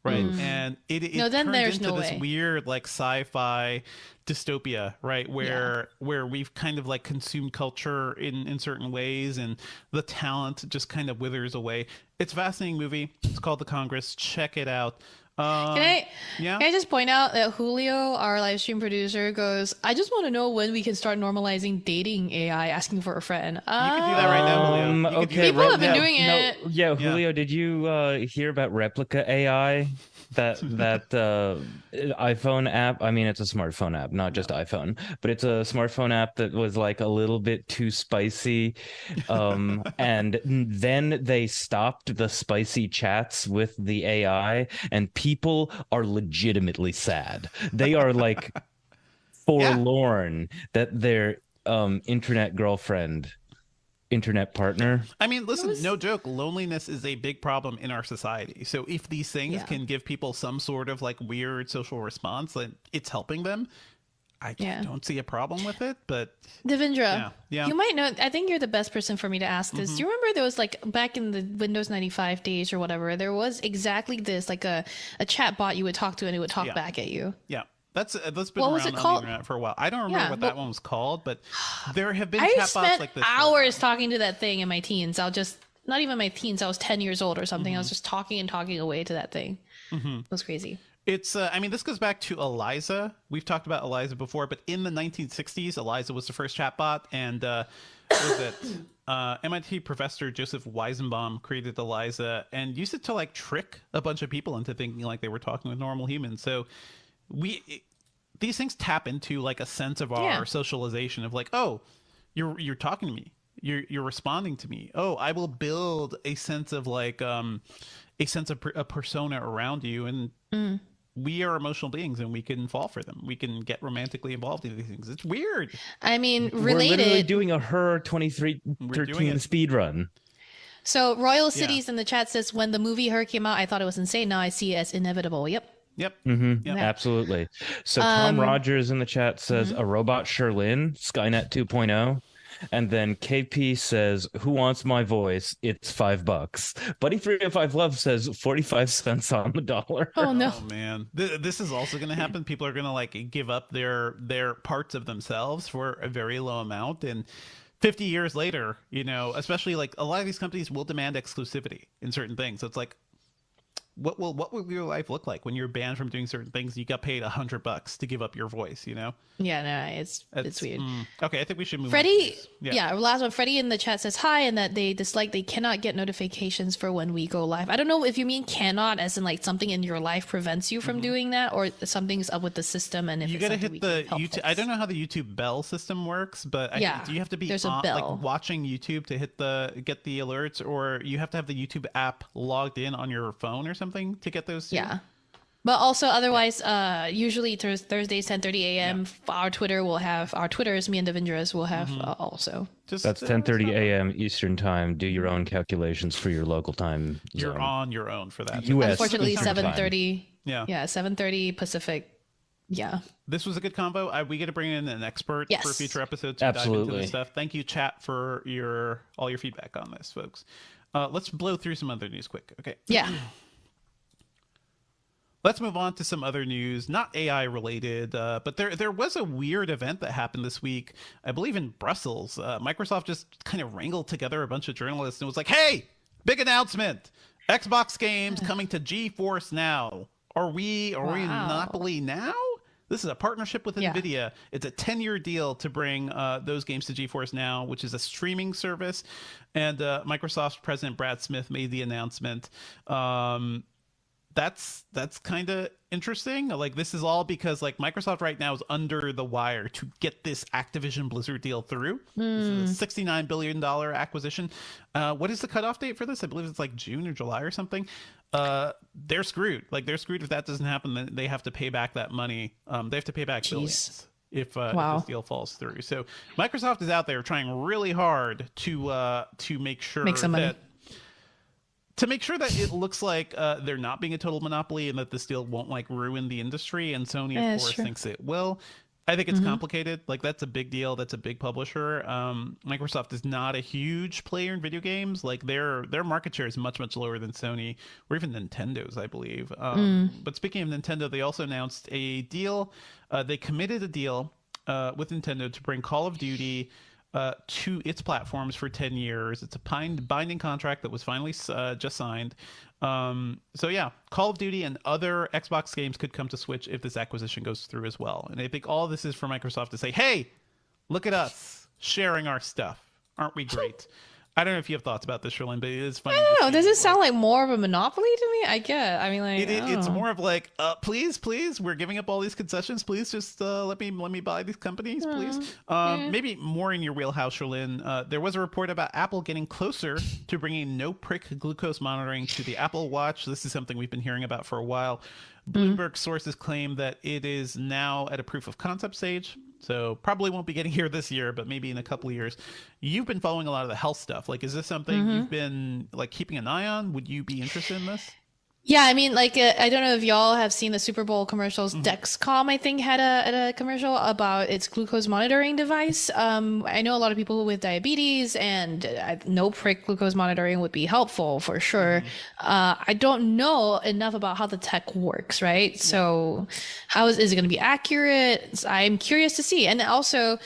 Right. And it turns into this weird like sci-fi dystopia, right? Where we've kind of like consumed culture in certain ways and the talent just kind of withers away. It's a fascinating movie. It's called The Congress. Check it out. Can I just point out that Julio, our live stream producer, goes, I just want to know when we can start normalizing dating AI, asking for a friend. You can do that right now, Julio. Okay, people have been doing it. Yeah, Julio, did you hear about Replica AI? That iPhone app. I mean, it's a smartphone app, not just iPhone, but it's a smartphone app that was like a little bit too spicy. And then they stopped the spicy chats with the AI, and people are legitimately sad. They are like forlorn that their internet partner. I mean, listen, no joke. Loneliness is a big problem in our society. So if these things can give people some sort of like weird social response, then it's helping them. I don't see a problem with it, but Devendra, you might know. I think you're the best person for me to ask this. Do you remember there was like back in the Windows 95 days or whatever, there was exactly this, like a chat bot you would talk to and it would talk back at you. Yeah. That's been around on the internet for a while. I don't remember what that one was called, but there have been chatbots like this. I spent hours talking to that thing in my teens. Not even my teens. I was 10 years old or something. I was just talking away to that thing. It was crazy. It's, I mean, this goes back to Eliza. We've talked about Eliza before, but in the 1960s, Eliza was the first chatbot, and MIT professor Joseph Weizenbaum created Eliza and used it to like trick a bunch of people into thinking like they were talking with normal humans. So these things tap into like a sense of our socialization of like, oh, you're talking to me, you're responding to me. Oh, I will build a sense of like a persona around you, and we are emotional beings and we can fall for them. We can get romantically involved in these things. It's weird. I mean, related. We're literally doing a Her 2313 speed run. So Royal Cities in the chat says, when the movie Her came out, I thought it was insane. Now I see it as inevitable. Yep. Absolutely. So Tom Rogers in the chat says a robot Sherlyn, Skynet 2.0. And then KP says, who wants my voice? It's $5. Buddy305 Love says 45 cents on the dollar. Oh no. Oh man. This is also going to happen. People are going to like give up their parts of themselves for a very low amount, and 50 years later, you know, especially like a lot of these companies will demand exclusivity in certain things. So it's like, what will your life look like when you're banned from doing certain things? You got paid $100 to give up your voice, you know? Yeah, no, it's weird. Okay, I think we should move Freddie, on. Last one. Freddie in the chat says hi, and that they cannot get notifications for when we go live. I don't know if you mean cannot as in like something in your life prevents you from doing that, or something's up with the system and if you gotta hit the YouTube. I don't know how the YouTube bell system works, but do you have to be like watching YouTube to get the alerts, or you have to have the YouTube app logged in on your phone or something to get those too? But also otherwise, usually Thursdays 10:30 a.m. Our Twitters, me and Devindras will have also. That's 10:30 a.m. Eastern time. Do your own calculations for your local time You're zone. on your own for that. US Unfortunately, Eastern time. 7:30. Yeah. Yeah, 7:30 Pacific. Yeah. This was a good convo. We get to bring in an expert for a future episode to dive into Absolutely. this stuff. Thank you, chat, for all your feedback on this, folks. Let's blow through some other news quick. Okay. Yeah. Let's move on to some other news, not AI related, but there was a weird event that happened this week, I believe in Brussels. Microsoft just kind of wrangled together a bunch of journalists and was like, hey, big announcement. Xbox games coming to GeForce Now. Are we Monopoly Now? This is a partnership with NVIDIA. It's a 10-year deal to bring those games to GeForce Now, which is a streaming service. And Microsoft's president, Brad Smith, made the announcement. That's kind of interesting. Like, this is all because like Microsoft right now is under the wire to get this Activision Blizzard deal through. This is a $69 billion acquisition. What is the cutoff date for this? I believe it's like June or July or something. They're screwed. Like, they're screwed if that doesn't happen. Then they have to pay back that money. They have to pay back billions if this deal falls through. So Microsoft is out there trying really hard to make sure that. To make sure that it looks like they're not being a total monopoly and that this deal won't like ruin the industry, and Sony of course thinks it will. I think it's complicated. Like, that's a big deal. That's a big publisher. Microsoft is not a huge player in video games. Like, their market share is much lower than Sony or even Nintendo's, I believe. But speaking of Nintendo, they also announced a deal. They committed a deal with Nintendo to bring Call of Duty to its platforms for 10 years. It's a binding contract that was finally just signed. So yeah, Call of Duty and other Xbox games could come to Switch if this acquisition goes through as well. And I think all this is for Microsoft to say, hey, look at us sharing our stuff. Aren't we great? I don't know if you have thoughts about this, Sherlyn, but it is funny. I don't know. Does it sound like more of a monopoly to me? I get. I mean, like, it's more of like, please, we're giving up all these concessions. Please, just let me buy these companies, please. Maybe more in your wheelhouse, Sherlyn. There was a report about Apple getting closer to bringing no-prick glucose monitoring to the Apple Watch. This is something we've been hearing about for a while. Bloomberg sources claim that it is now at a proof of concept stage. So probably won't be getting here this year, but maybe in a couple of years. You've been following a lot of the health stuff. Like, is this something you've been like keeping an eye on? Would you be interested in this? Yeah, I mean, like, I don't know if y'all have seen the Super Bowl commercials. Dexcom, I think, had a commercial about its glucose monitoring device. I know a lot of people with diabetes, and no prick glucose monitoring would be helpful for sure. I don't know enough about how the tech works, right? So how is it going to be accurate? I'm curious to see. And also,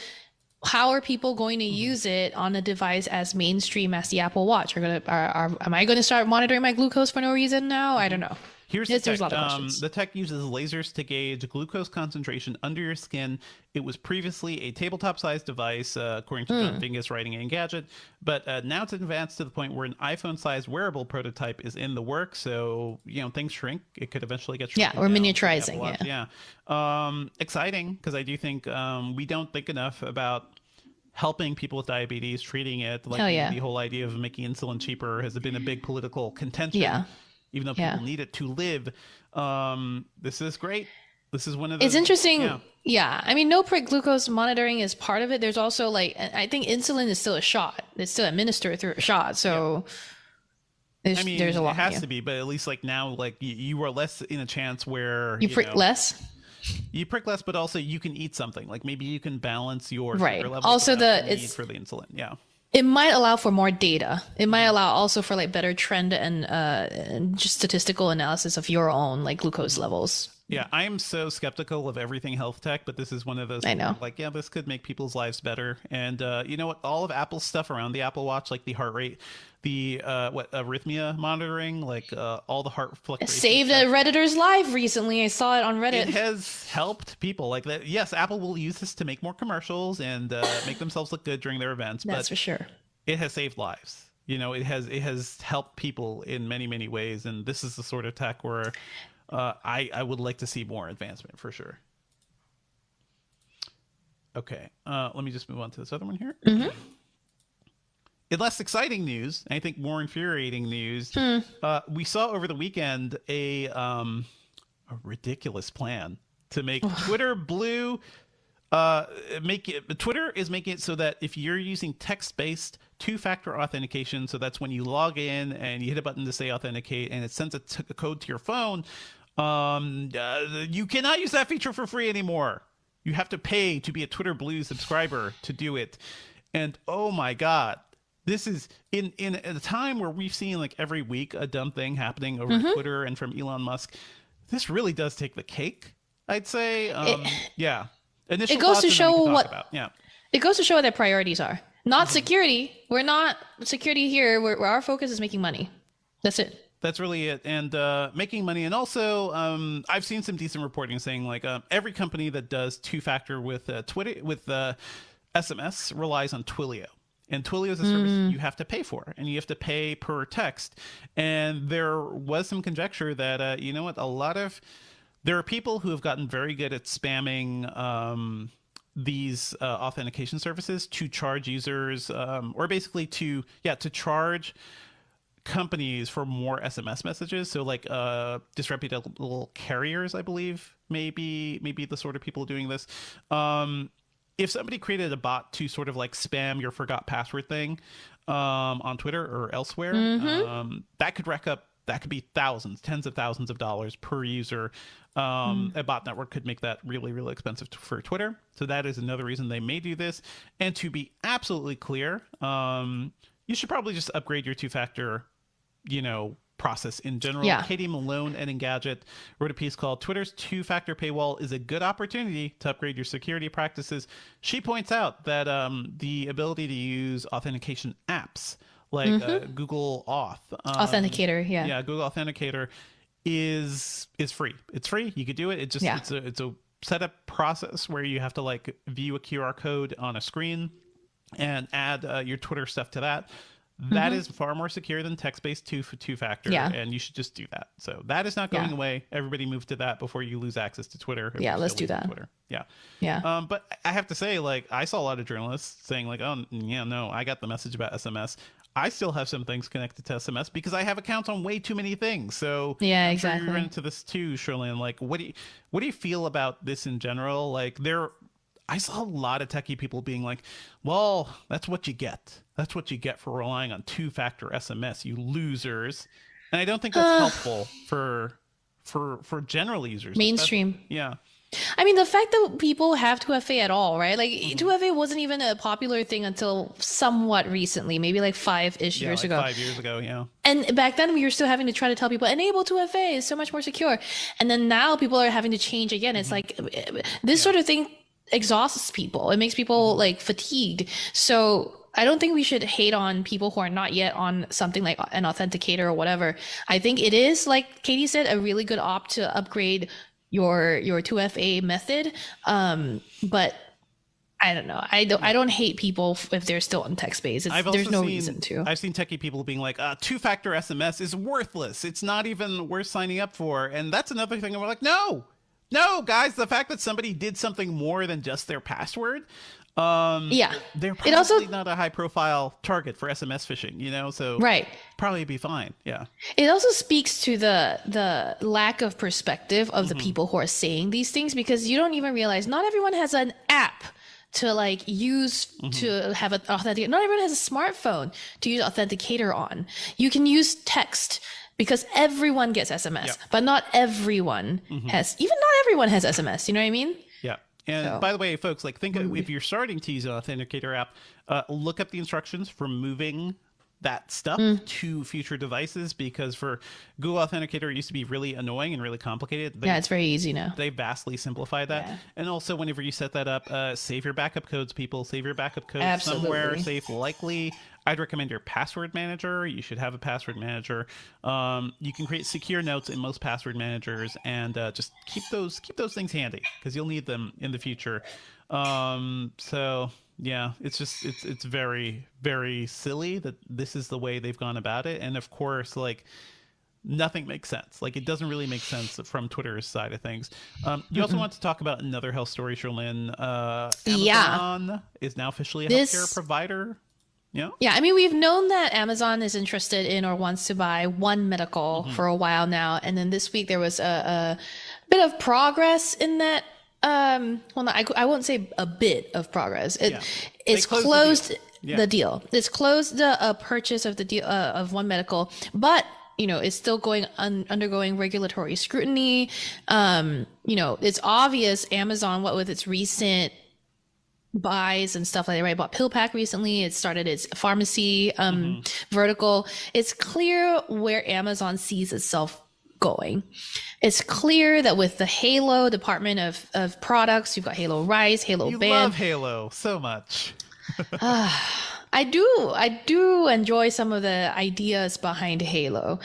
how are people going to use it on a device as mainstream as the Apple Watch? Am I going to start monitoring my glucose for no reason now? I don't know. Here's the tech. There's a lot of questions. The tech uses lasers to gauge glucose concentration under your skin. It was previously a tabletop-sized device, according to John Fingus writing in Engadget, but now it's advanced to the point where an iPhone-sized wearable prototype is in the works. So, things shrink. It could eventually get shrunk. Yeah, we're miniaturizing. Yeah. Exciting, because I do think we don't think enough about helping people with diabetes, treating it. Like, the whole idea of making insulin cheaper has been a big political contention. Even though people need it to live. This is great. This is one of the... It's interesting. Yeah. I mean, no prick glucose monitoring is part of it. There's also, like, I think insulin is still a shot. It's still administered through a shot. So there's a lot. It has to be, but at least, like, now, like, you are less in a chance where... You prick less? You prick less, but also you can eat something. Like, maybe you can balance your sugar levels also need for the insulin. Yeah. It might allow for more data. It might allow also for like better trend and just statistical analysis of your own like glucose levels. Yeah, I am so skeptical of everything health tech, but this is one of those. I know. Like, yeah, this could make people's lives better. And you know what? All of Apple's stuff around the Apple Watch, like the heart rate, the arrhythmia monitoring, like all the heart fluctuations. Saved a Redditor's life recently. I saw it on Reddit. It has helped people. Like that. Yes, Apple will use this to make more commercials and make themselves look good during their events. That's for sure. It has saved lives. You know, it has helped people in many, many ways. And this is the sort of tech where I would like to see more advancement for sure. Okay, let me just move on to this other one here. Mm-hmm. In less exciting news, I think more infuriating news, we saw over the weekend a a ridiculous plan to make Twitter blue. Twitter is making it so that if you're using text-based two-factor authentication, so that's when you log in and you hit a button to say authenticate and it sends a code to your phone, you cannot use that feature for free anymore. You have to pay to be a Twitter Blue subscriber to do it. And oh my God, this is in a time where we've seen like every week a dumb thing happening over Twitter and from Elon Musk. This really does take the cake, I'd say. Yeah. Initial it goes to show what it goes to show what their priorities are. Not security. We're not security here. Where our focus is making money. That's it. That's really it. And making money. And also, I've seen some decent reporting saying like every company that does two-factor with Twitter with SMS relies on Twilio. And Twilio is a service you have to pay for, and you have to pay per text. And there was some conjecture that, you know what, there are people who have gotten very good at spamming these authentication services to charge users, or basically to charge companies for more SMS messages. So like disreputable carriers, I believe, maybe the sort of people doing this. If somebody created a bot to sort of like spam your forgot password thing on Twitter or elsewhere, that could be thousands, tens of thousands of dollars per user. A bot network could make that really, really expensive for Twitter. So that is another reason they may do this. And to be absolutely clear, you should probably just upgrade your two-factor, process in general. Yeah. Katie Malone at Engadget wrote a piece called Twitter's two-factor paywall is a good opportunity to upgrade your security practices. She points out that the ability to use authentication apps like Google Authenticator, yeah, Google Authenticator is free. It's free. You could do it. It's a setup process where you have to like view a QR code on a screen and add your Twitter stuff to that. That is far more secure than text-based two-factor, and you should just do that. So that is not going away. Everybody move to that before you lose access to Twitter. Yeah, let's do that. Twitter. Yeah. But I have to say, like, I saw a lot of journalists saying, like, oh, yeah, no, I got the message about SMS. I still have some things connected to SMS because I have accounts on way too many things. So yeah, I'm sure exactly. you run into this too, Sherlyn. Like, what do you feel about this in general? Like, I saw a lot of techie people being like, well, that's what you get. That's what you get for relying on two-factor SMS, you losers. And I don't think that's helpful for general users. Mainstream. Yeah. I mean, the fact that people have 2FA at all, right? Like 2FA wasn't even a popular thing until somewhat recently, maybe like 5-ish years ago. 5 years ago, yeah. And back then we were still having to try to tell people enable 2FA is so much more secure. And then now people are having to change again. It's like this sort of thing exhausts people. It makes people like fatigued. So I don't think we should hate on people who are not yet on something like an authenticator or whatever. I think it is, like Katie said, a really good opt to upgrade your 2FA method. But I don't know. I don't hate people if they're still on text-based. There's no reason to. I've seen techie people being like, two-factor SMS is worthless. It's not even worth signing up for. And that's another thing. And we're like, no, guys, the fact that somebody did something more than just their password, they're probably not a high-profile target for SMS phishing, so probably be fine. Yeah. It also speaks to the lack of perspective of the people who are saying these things, because you don't even realize not everyone has an app to like use to have an authenticator. Not everyone has a smartphone to use authenticator on. You can use text, because everyone gets SMS, but not everyone has, even not everyone has SMS. You know what I mean? Yeah. And by the way, folks, like think if you're starting to use an authenticator app, look up the instructions for moving that stuff to future devices, because for Google Authenticator, it used to be really annoying and really complicated. It's very easy now. They vastly simplified that. Yeah. And also, whenever you set that up, save your backup codes, people. Save your backup codes somewhere safe, likely. I'd recommend your password manager. You should have a password manager. You can create secure notes in most password managers, and just keep those things handy, because you'll need them in the future. So yeah, it's very, very silly that this is the way they've gone about it. And of course, like, nothing makes sense. Like, it doesn't really make sense from Twitter's side of things. You also want to talk about another health story, Sherlyn. Amazon is now officially a healthcare provider. Yeah. Yeah. I mean, we've known that Amazon is interested in or wants to buy One Medical for a while now. And then this week there was a bit of progress in that. Well, no, I won't say a bit of progress. It's closed the deal. It's closed the purchase of the deal of One Medical, but it's still undergoing regulatory scrutiny. It's obvious Amazon, what with its recent buys and stuff like that, right? It bought PillPack recently. It started its pharmacy vertical. It's clear where Amazon sees itself going. It's clear that with the Halo department of products, you've got Halo Rise, Halo You Band. love Halo so much. I do enjoy some of the ideas behind Halo.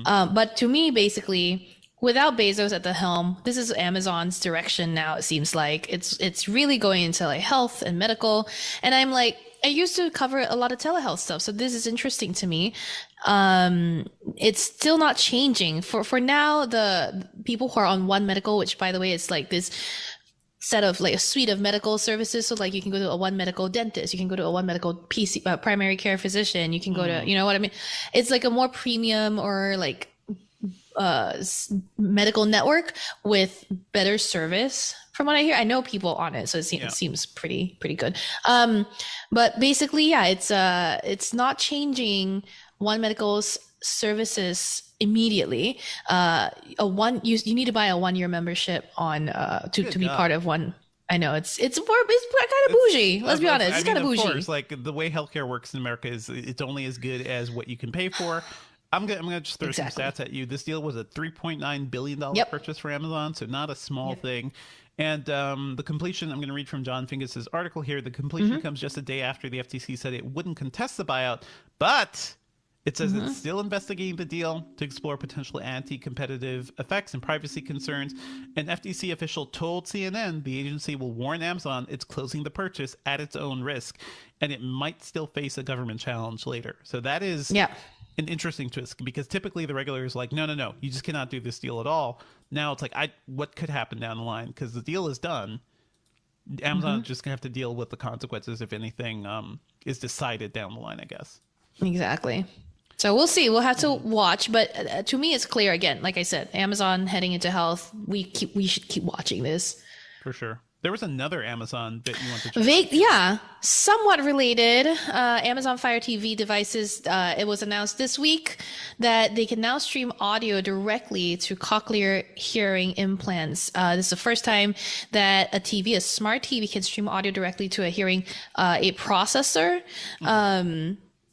But to me, basically, without Bezos at the helm, this is Amazon's direction now. It seems like it's really going into like health and medical. And I'm like, I used to cover a lot of telehealth stuff, so this is interesting to me. It's still not changing. For now, the people who are on One Medical, which by the way is like this set of like a suite of medical services. So like you can go to a One Medical dentist, you can go to a One Medical primary care physician, you can go to, you know what I mean? It's like a more premium or like medical network with better service. From what I hear, I know people on it, so it seems pretty good. But basically, it's not changing One Medical's services immediately. You need to buy a 1-year membership on to be part of One. I know it's kind of bougie. Let's be honest, it's kind of bougie. Of course, like the way healthcare works in America is it's only as good as what you can pay for. I'm gonna just throw some stats at you. This deal was a $3.9 billion purchase for Amazon, so not a small thing. And the completion, I'm going to read from John Fingus's article here. The completion comes just a day after the FTC said it wouldn't contest the buyout, but it says it's still investigating the deal to explore potential anti-competitive effects and privacy concerns. An FTC official told CNN the agency will warn Amazon it's closing the purchase at its own risk, and it might still face a government challenge later. So that is an interesting twist, because typically the regulator is like, no, you just cannot do this deal at all. Now it's like, what could happen down the line? Because the deal is done. Amazon is just gonna have to deal with the consequences if anything is decided down the line, I guess. Exactly. So we'll see. We'll have to watch. But to me, it's clear again. Like I said, Amazon heading into health. We should keep watching this. For sure. There was another Amazon bit you wanted to somewhat related. Amazon Fire TV devices. It was announced this week that they can now stream audio directly to cochlear hearing implants. This is the first time that a smart TV, can stream audio directly to a hearing aid processor.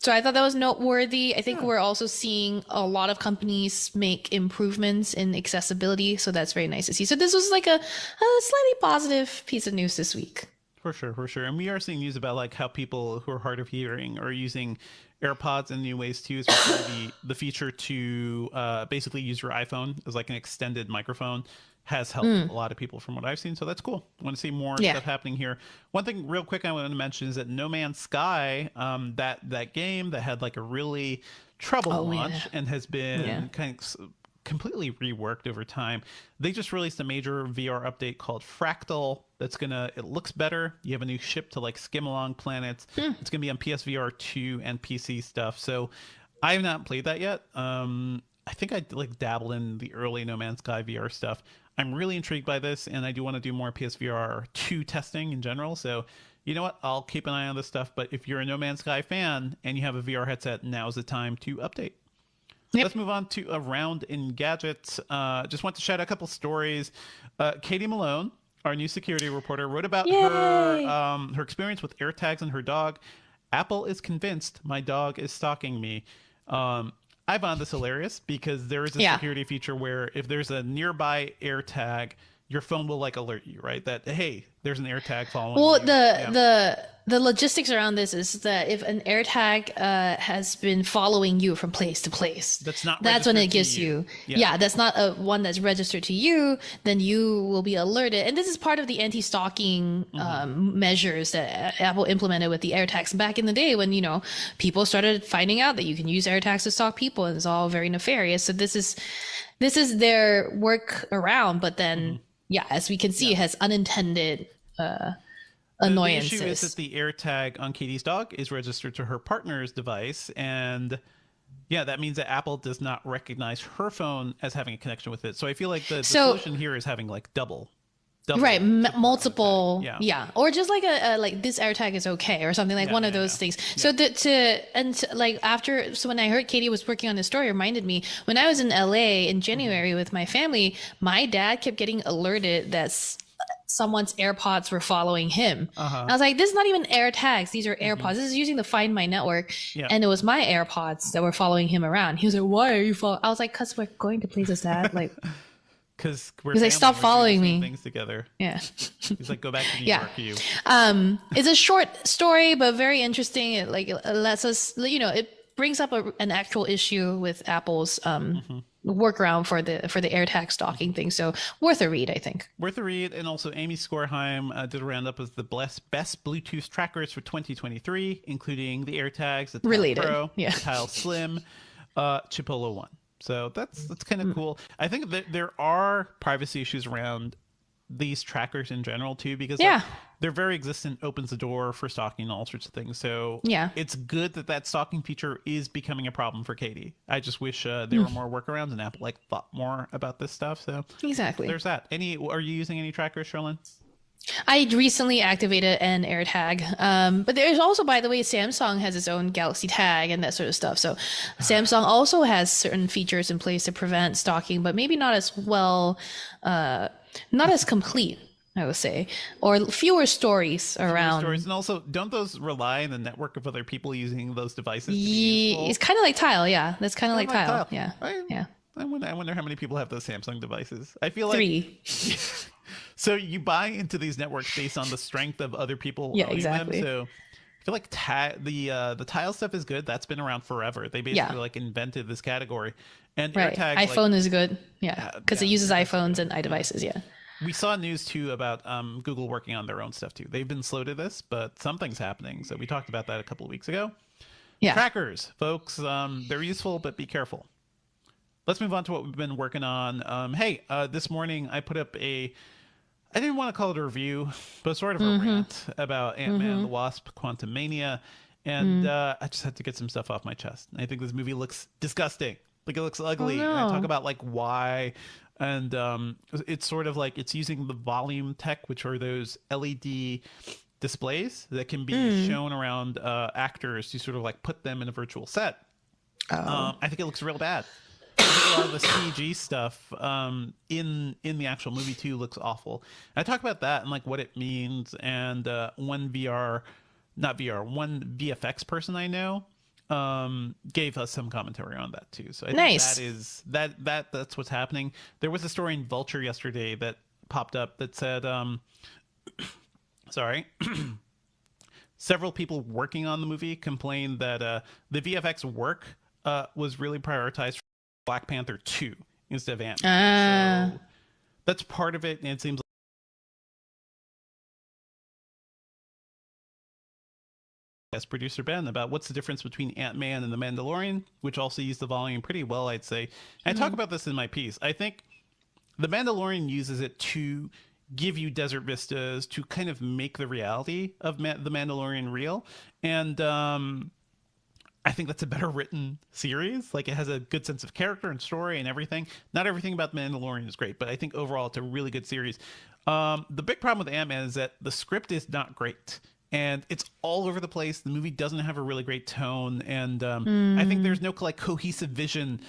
So I thought that was noteworthy. I think we're also seeing a lot of companies make improvements in accessibility. So that's very nice to see. So this was like a slightly positive piece of news this week. For sure. And we are seeing news about like how people who are hard of hearing are using AirPods in new ways too, especially the feature to basically use your iPhone as like an extended microphone has helped a lot of people from what I've seen. So that's cool. I want to see more stuff happening here. One thing real quick I want to mention is that No Man's Sky, that game that had like a really troubled launch and has been kind of completely reworked over time. They just released a major VR update called Fractal that's it looks better. You have a new ship to like skim along planets. It's gonna be on PSVR 2 and PC stuff. So I have not played that yet. I think I like dabbled in the early No Man's Sky VR stuff. I'm really intrigued by this, and I do want to do more PSVR 2 testing in general. So you know what? I'll keep an eye on this stuff. But if you're a No Man's Sky fan and you have a VR headset, now's the time to update. Let's move on to Around Engadget. Just want to shout out a couple stories. Katie Malone, our new security reporter, wrote about her experience with AirTags and her dog. Apple is convinced my dog is stalking me. I found this hilarious because there is a security feature where if there's a nearby AirTag, your phone will like alert you, right? That, hey, there's an AirTag following you. Well, the logistics around this is that if an AirTag has been following you from place to place, that's when it gives you. That's not one that's registered to you. Then you will be alerted. And this is part of the anti-stalking measures that Apple implemented with the AirTags back in the day when people started finding out that you can use AirTags to stalk people, and it's all very nefarious. So this is their work around, but then as we can see, it has unintended annoyances. The issue is that the AirTag on Katie's dog is registered to her partner's device, and Yeah, that means that Apple does not recognize her phone as having a connection with it. So I feel like the solution here is having like double right, multiple, yeah, or just like a like this AirTag is okay or something, like one of those things. So like after, so when I heard Katie was working on this story, it reminded me when I was in LA in January with my family, my dad kept getting alerted that someone's AirPods were following him. I was like, this is not even AirTags, these are AirPods. This is using the Find My network, and it was my AirPods that were following him around. He was like, why are you following? I was like, because we're going to places, Dad. Like, because they stopped following me. Things together. Yeah. He's like, go back to New York, you. It's a short story, but very interesting. It like lets us, it brings up an actual issue with Apple's workaround for the AirTag stalking thing. So worth a read, I think. Worth a read. And also Amy Skorheim did a roundup of the best Bluetooth trackers for 2023, including the AirTags, the Tile Pro, the Tile Slim, Chipolo One. So that's kind of cool. I think that there are privacy issues around these trackers in general too, because their very existence opens the door for stalking and all sorts of things. So it's good that stalking feature is becoming a problem for Katie. I just wish there were more workarounds and Apple thought more about this stuff. So exactly, there's that. Are you using any trackers, Sherlyn? I recently activated an AirTag, but there's also, by the way, Samsung has its own Galaxy Tag and that sort of stuff. So Samsung also has certain features in place to prevent stalking, but maybe not as well, not as complete, I would say, or fewer stories around. And also, don't those rely on the network of other people using those devices? It's kind of like Tile, That's kind of like Tile, I wonder how many people have those Samsung devices. I feel like 3. So you buy into these networks based on the strength of other people owning exactly. them. So I feel like the Tile stuff is good. That's been around forever. They basically like invented this category. And AirTag, iPhone is good, because it uses iPhones and iDevices. We saw news too about Google working on their own stuff too. They've been slow to this, but something's happening. So we talked about that a couple of weeks ago. Trackers, folks, they're useful, but be careful. Let's move on to what we've been working on. This morning I put up I didn't want to call it a review, but sort of a rant about Ant-Man and the Wasp: Quantumania. And I just had to get some stuff off my chest. I think this movie looks disgusting. Like, it looks ugly. And I talk about like why. And it's sort of like it's using the volume tech, which are those LED displays that can be shown around actors to sort of like put them in a virtual set. I think it looks real bad. A lot of the CG stuff in the actual movie too looks awful. I talk about that and like what it means. And one VFX person I know gave us some commentary on that too. So I think that's what's happening. There was a story in Vulture yesterday that popped up that said, several people working on the movie complained that the VFX work was really prioritized for Black Panther 2 instead of Ant-Man. So that's part of it, and it seems like as producer Ben about what's the difference between Ant-Man and The Mandalorian, which also used the volume pretty well, I'd say. And I talk about this in my piece. I think The Mandalorian uses it to give you desert vistas, to kind of make the reality of The Mandalorian real. And I think that's a better written series. Like, it has a good sense of character and story and everything. Not everything about The Mandalorian is great, but I think overall it's a really good series. The big problem with Ant-Man is that the script is not great. And it's all over the place. The movie doesn't have a really great tone. And I think there's no like cohesive vision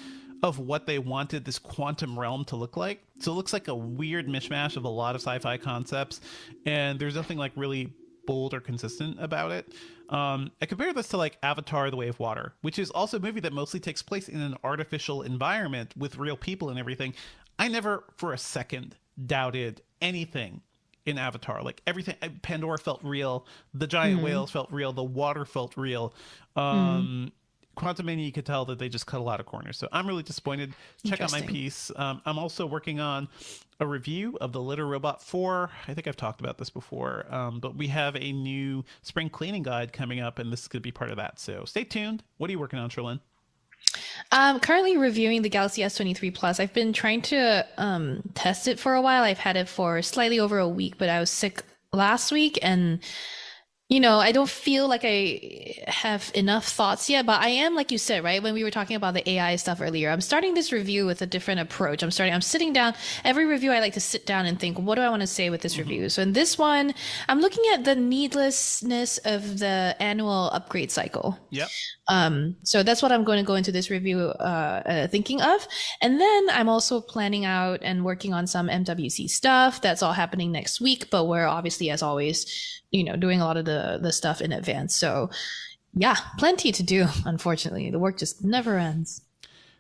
of what they wanted this quantum realm to look like. So it looks like a weird mishmash of a lot of sci-fi concepts. And there's nothing like really bold or consistent about it. I compare this to like Avatar: The Way of Water, which is also a movie that mostly takes place in an artificial environment with real people and everything. I never for a second doubted anything in Avatar. Like, everything, Pandora felt real, the giant whales felt real, the water felt real. Quantumania, you could tell that they just cut a lot of corners. So I'm really disappointed. Check out my piece. I'm also working on a review of the Litter Robot 4. I think I've talked about this before, but we have a new spring cleaning guide coming up, and this is going to be part of that. So stay tuned. What are you working on, Sherlyn? I'm currently reviewing the Galaxy S23 Plus. I've been trying to test it for a while. I've had it for slightly over a week, but I was sick last week, and I don't feel like have enough thoughts yet, but I am, like you said, right? When we were talking about the AI stuff earlier, I'm starting this review with a different approach. I'm sitting down, every review I like to sit down and think, what do I want to say with this review? So in this one, I'm looking at the needlessness of the annual upgrade cycle. Yep. So that's what I'm going to go into this review thinking of. And then I'm also planning out and working on some MWC stuff. That's all happening next week, but we're obviously, as always, doing a lot of the stuff in advance. So yeah, plenty to do. Unfortunately, the work just never ends.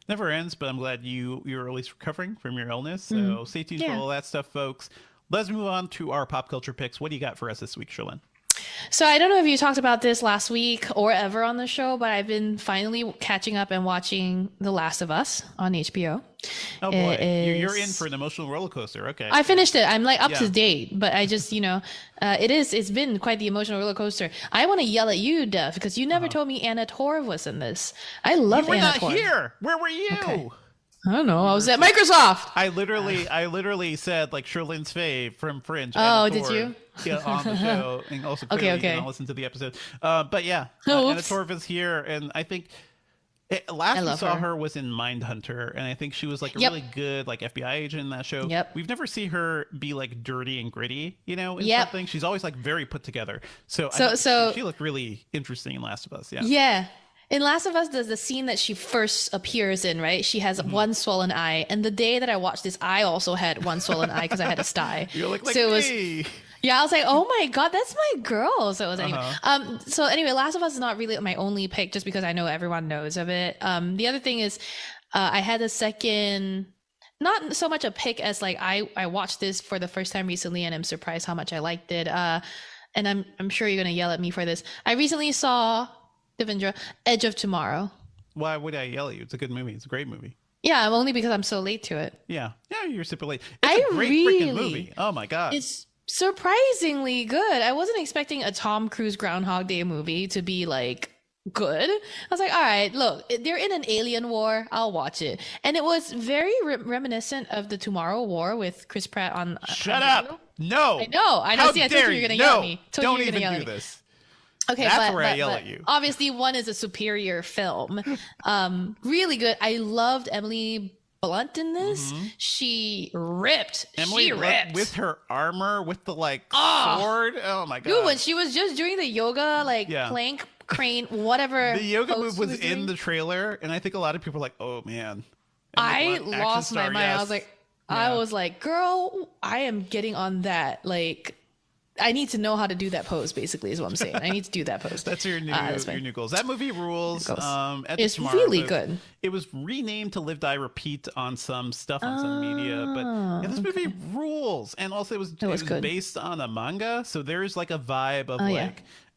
Never ends, but I'm glad you're at least recovering from your illness. So stay tuned for all that stuff, folks. Let's move on to our pop culture picks. What do you got for us this week, Sherlyn? So I don't know if you talked about this last week or ever on the show, but I've been finally catching up and watching The Last of Us on HBO. Oh boy, you're in for an emotional roller coaster. Okay, I finished it. I'm like up to date, but I just, it's been quite the emotional roller coaster. I want to yell at you, Dev, because you never told me Anna Torv was in this. I love Anna Torv. You were not here. Where were you? Okay. I don't know. I was at Microsoft. I literally said like Sherlyn's fave from Fringe. Oh, did you? Yeah, on the show, and also okay. You can listen to the episode. But yeah, Anna Torv is here, and I think last we saw her was in Mindhunter, and I think she was like a really good like FBI agent in that show. Yep. We've never seen her be like dirty and gritty, in something. She's always like very put together. So she looked really interesting in Last of Us. Yeah. Yeah. In Last of Us, there's the scene that she first appears in, right? She has one swollen eye. And the day that I watched this, I also had one swollen eye because I had a sty. You're like so me. Yeah, I was like, oh my God, that's my girl. So it was anyway. So anyway, Last of Us is not really my only pick just because I know everyone knows of it. The other thing is I had a second, not so much a pick as like I watched this for the first time recently and I'm surprised how much I liked it. And I'm sure you're going to yell at me for this. I recently saw Devendra, Edge of Tomorrow. Why would I yell at you? It's a good movie. It's a great movie. Yeah, only because I'm so late to it. Yeah, you're super late. It's a great freaking movie. Oh my God. It's surprisingly good. I wasn't expecting a Tom Cruise Groundhog Day movie to be like good. I was like, all right, look, they're in an alien war. I'll watch it. And it was very reminiscent of the Tomorrow War with Chris Pratt on. Shut up. No. I know. How See, I dare told you you were going to yell at me. Don't even do this. Okay, that's where I yell at you. Obviously, one is a superior film. Really good. I loved Emily Blunt in this. She ripped. Emily Blunt with her armor, with the sword. Oh my God. Dude, when she was just doing the yoga, plank, crane, whatever. The yoga move was in the trailer, and I think a lot of people were like, oh man. I lost my mind. Yes. I was like, girl, I am getting on that. Like, I need to know how to do that pose, basically, is what I'm saying. I need to do that pose. That's your new goals. That movie rules. It's really good. It was renamed to Live, Die, Repeat on some stuff on some media. But this movie rules. And also, it was based on a manga. So there's like a vibe of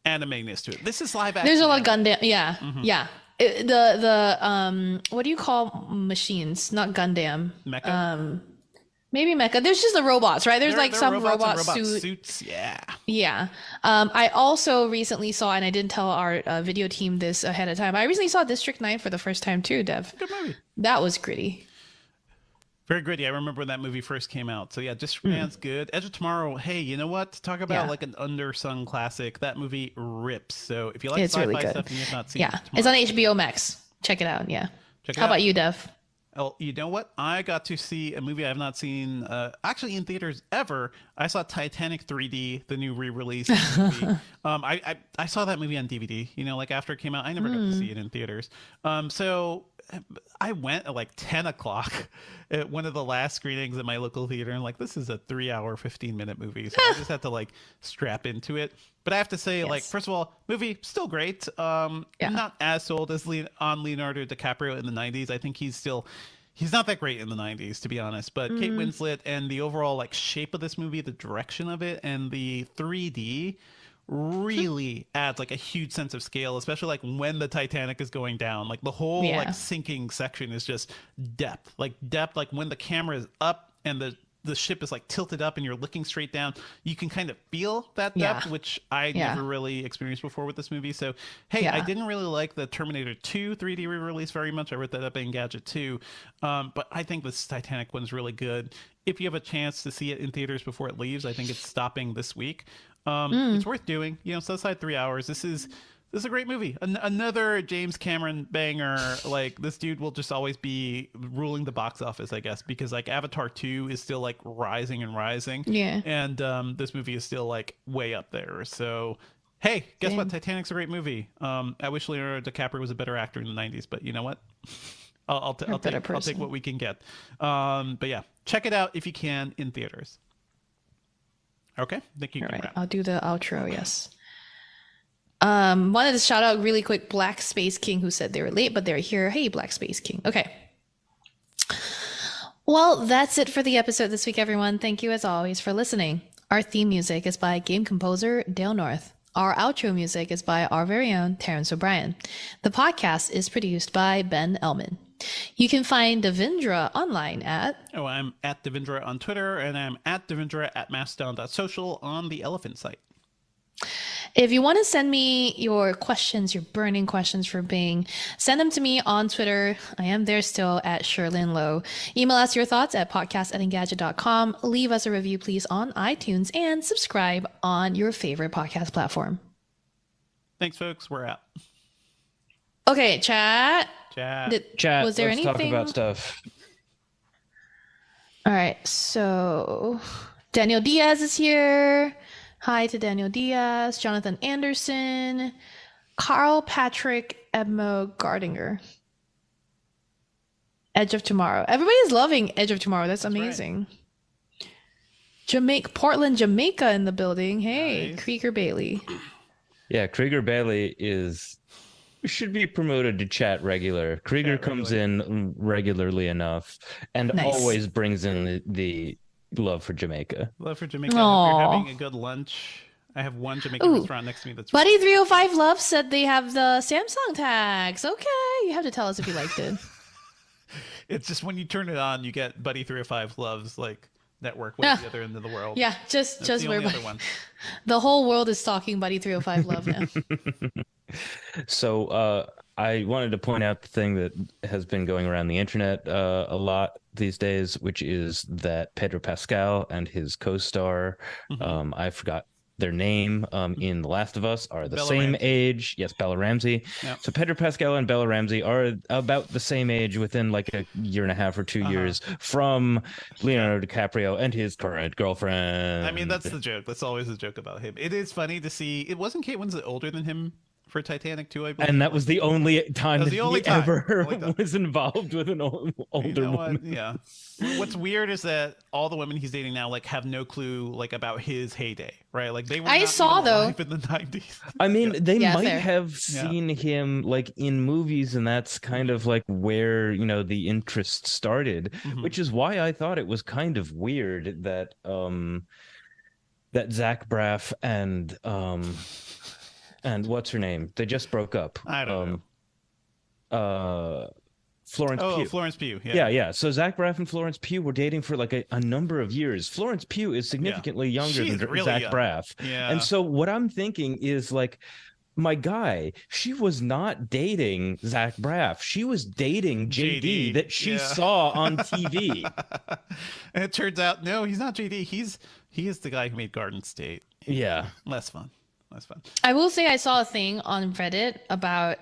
anime-ness to it. This is live action. There's a lot of Gundam. Yeah. Yeah. The what do you call machines? Not Gundam. Mecha? Maybe mecha. There's just the robots, right? There's some robot suits. Yeah. Yeah. I also recently saw, and I didn't tell our video team this ahead of time. I recently saw District 9 for the first time too, Dev. Good movie. That was gritty. Very gritty. I remember when that movie first came out. So yeah, District 9's good. Edge of Tomorrow. Hey, you know what? Talk about like an undersung classic. That movie rips. So if you like sci-fi really stuff and you have not seen it, it's on HBO Max. Check it out. Yeah. How about you, Dev? Oh, you know what? I got to see a movie I have not seen actually in theaters ever. I saw Titanic 3D, the new re-release movie. I saw that movie on DVD, after it came out. I never got to see it in theaters. So I went at like 10 o'clock at one of the last screenings at my local theater, and this is a 3-hour, 15-minute movie. So I just had to strap into it. But I have to say, first of all, movie still great. Not as sold as on Leonardo DiCaprio in the 90s. I think he's not that great in the 90s, to be honest. But Kate Winslet and the overall shape of this movie, the direction of it, and the 3D really adds a huge sense of scale, especially when the Titanic is going down. The whole sinking section is just depth. When the camera is up and the ship is tilted up and you're looking straight down, you can kind of feel that depth, which I never really experienced before with this movie. So hey, I didn't really like the Terminator 2 3D re-release very much. I wrote that up in Engadget too, but I think this Titanic one's really good. If you have a chance to see it in theaters before it leaves, I think it's stopping this week. It's worth doing. Set aside 3 hours. This is This is a great movie. Another James Cameron banger. Like, this dude will just always be ruling the box office, I guess, because like Avatar 2 is still like rising and rising. Yeah. And this movie is still like way up there. So, hey, guess what? Titanic's a great movie. I wish Leonardo DiCaprio was a better actor in the 90s, but you know what? I'll take what we can get. But yeah, check it out if you can in theaters. Okay, thank you. All right, I'll do the outro. Yes. Wanted to shout out really quick Black Space King, who said they were late, but they're here. Hey, Black Space King. Okay. Well, that's it for the episode this week, everyone. Thank you, as always, for listening. Our theme music is by game composer Dale North. Our outro music is by our very own Terrence O'Brien. The podcast is produced by Ben Ellman. You can find Devindra online at... Oh, I'm at Devindra on Twitter, and I'm at Devindra at mastodon.social on the Elephant site. If you want to send me your questions, your burning questions for Bing, send them to me on Twitter. I am there still at Sherlyn Lowe. Email us your thoughts at podcast@engadget.com. Leave us a review, please, on iTunes, and subscribe on your favorite podcast platform. Thanks, folks. We're out. Okay, chat. Chat. Was there let's anything? Talk about stuff. All right, so Daniel Diaz is here. Hi to Daniel Diaz, Jonathan Anderson, Carl Patrick Edmo Gardinger. Edge of Tomorrow. Everybody's loving Edge of Tomorrow. That's amazing. Right. Portland, Jamaica in the building. Hey, nice. Krieger Bailey. Yeah, Krieger Bailey should be promoted to chat regular. Krieger comes in regularly enough and always brings in the love for Jamaica. Love for Jamaica. If you're having a good lunch, I have one Jamaican restaurant next to me that's Buddy 305 Love said they have the Samsung tags. Okay, you have to tell us if you liked it. It's just when you turn it on, you get Buddy 305 Love's like network way at the other end of the world. Yeah, just where one. The whole world is stalking Buddy 305 Love now. So I wanted to point out the thing that has been going around the internet a lot these days, which is that Pedro Pascal and his co-star, I forgot their name, in The Last of Us, are the same age. Yes, Bella Ramsey. Yep. So Pedro Pascal and Bella Ramsey are about the same age, within like a year and a half or 2 years from Leonardo DiCaprio and his current girlfriend. I mean, that's the joke. That's always the joke about him. It is funny to see. It wasn't Kate Winslet older than him for Titanic too, I believe. And that was the only time that he ever was involved with an older woman. Yeah. What's weird is that all the women he's dating now like have no clue like about his heyday, right? Like they were alive in the 90s. I mean, they might have seen him like in movies, and that's kind of like where, the interest started, which is why I thought it was kind of weird that that Zach Braff and what's her name? They just broke up. I don't know. Florence Pugh. Florence Pugh. Yeah. So Zach Braff and Florence Pugh were dating for like a number of years. Florence Pugh is significantly younger than really Zach Braff. Yeah. And so what I'm thinking is like, my guy, she was not dating Zach Braff. She was dating JD that she saw on TV. And it turns out, no, he's not JD. He is the guy who made Garden State. Yeah. Less fun. That's fun. I will say I saw a thing on Reddit about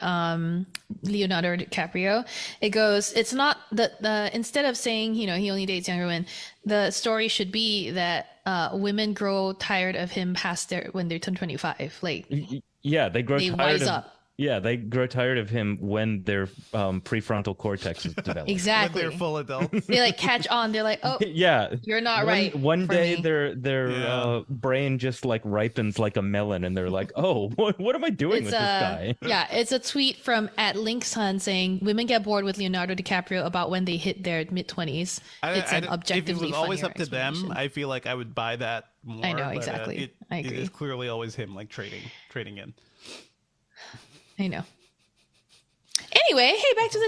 Leonardo DiCaprio. It goes, it's not the instead of saying, he only dates younger women, the story should be that women grow tired of him when they're 25. Like, yeah, they wise up. Yeah, they grow tired of him when their prefrontal cortex is developed. Exactly. When they're full adults. They like catch on. They're like, oh, yeah, you're not right. One day their brain just like ripens like a melon, and they're like, oh, what am I doing with this guy? Yeah, it's a tweet from @LinksHun saying women get bored with Leonardo DiCaprio about when they hit their mid-20s. It's an objectively if it was always funnier up to them, I feel like I would buy that more. I know, exactly. I agree. It is clearly always him like trading in. I know. Anyway, hey, back to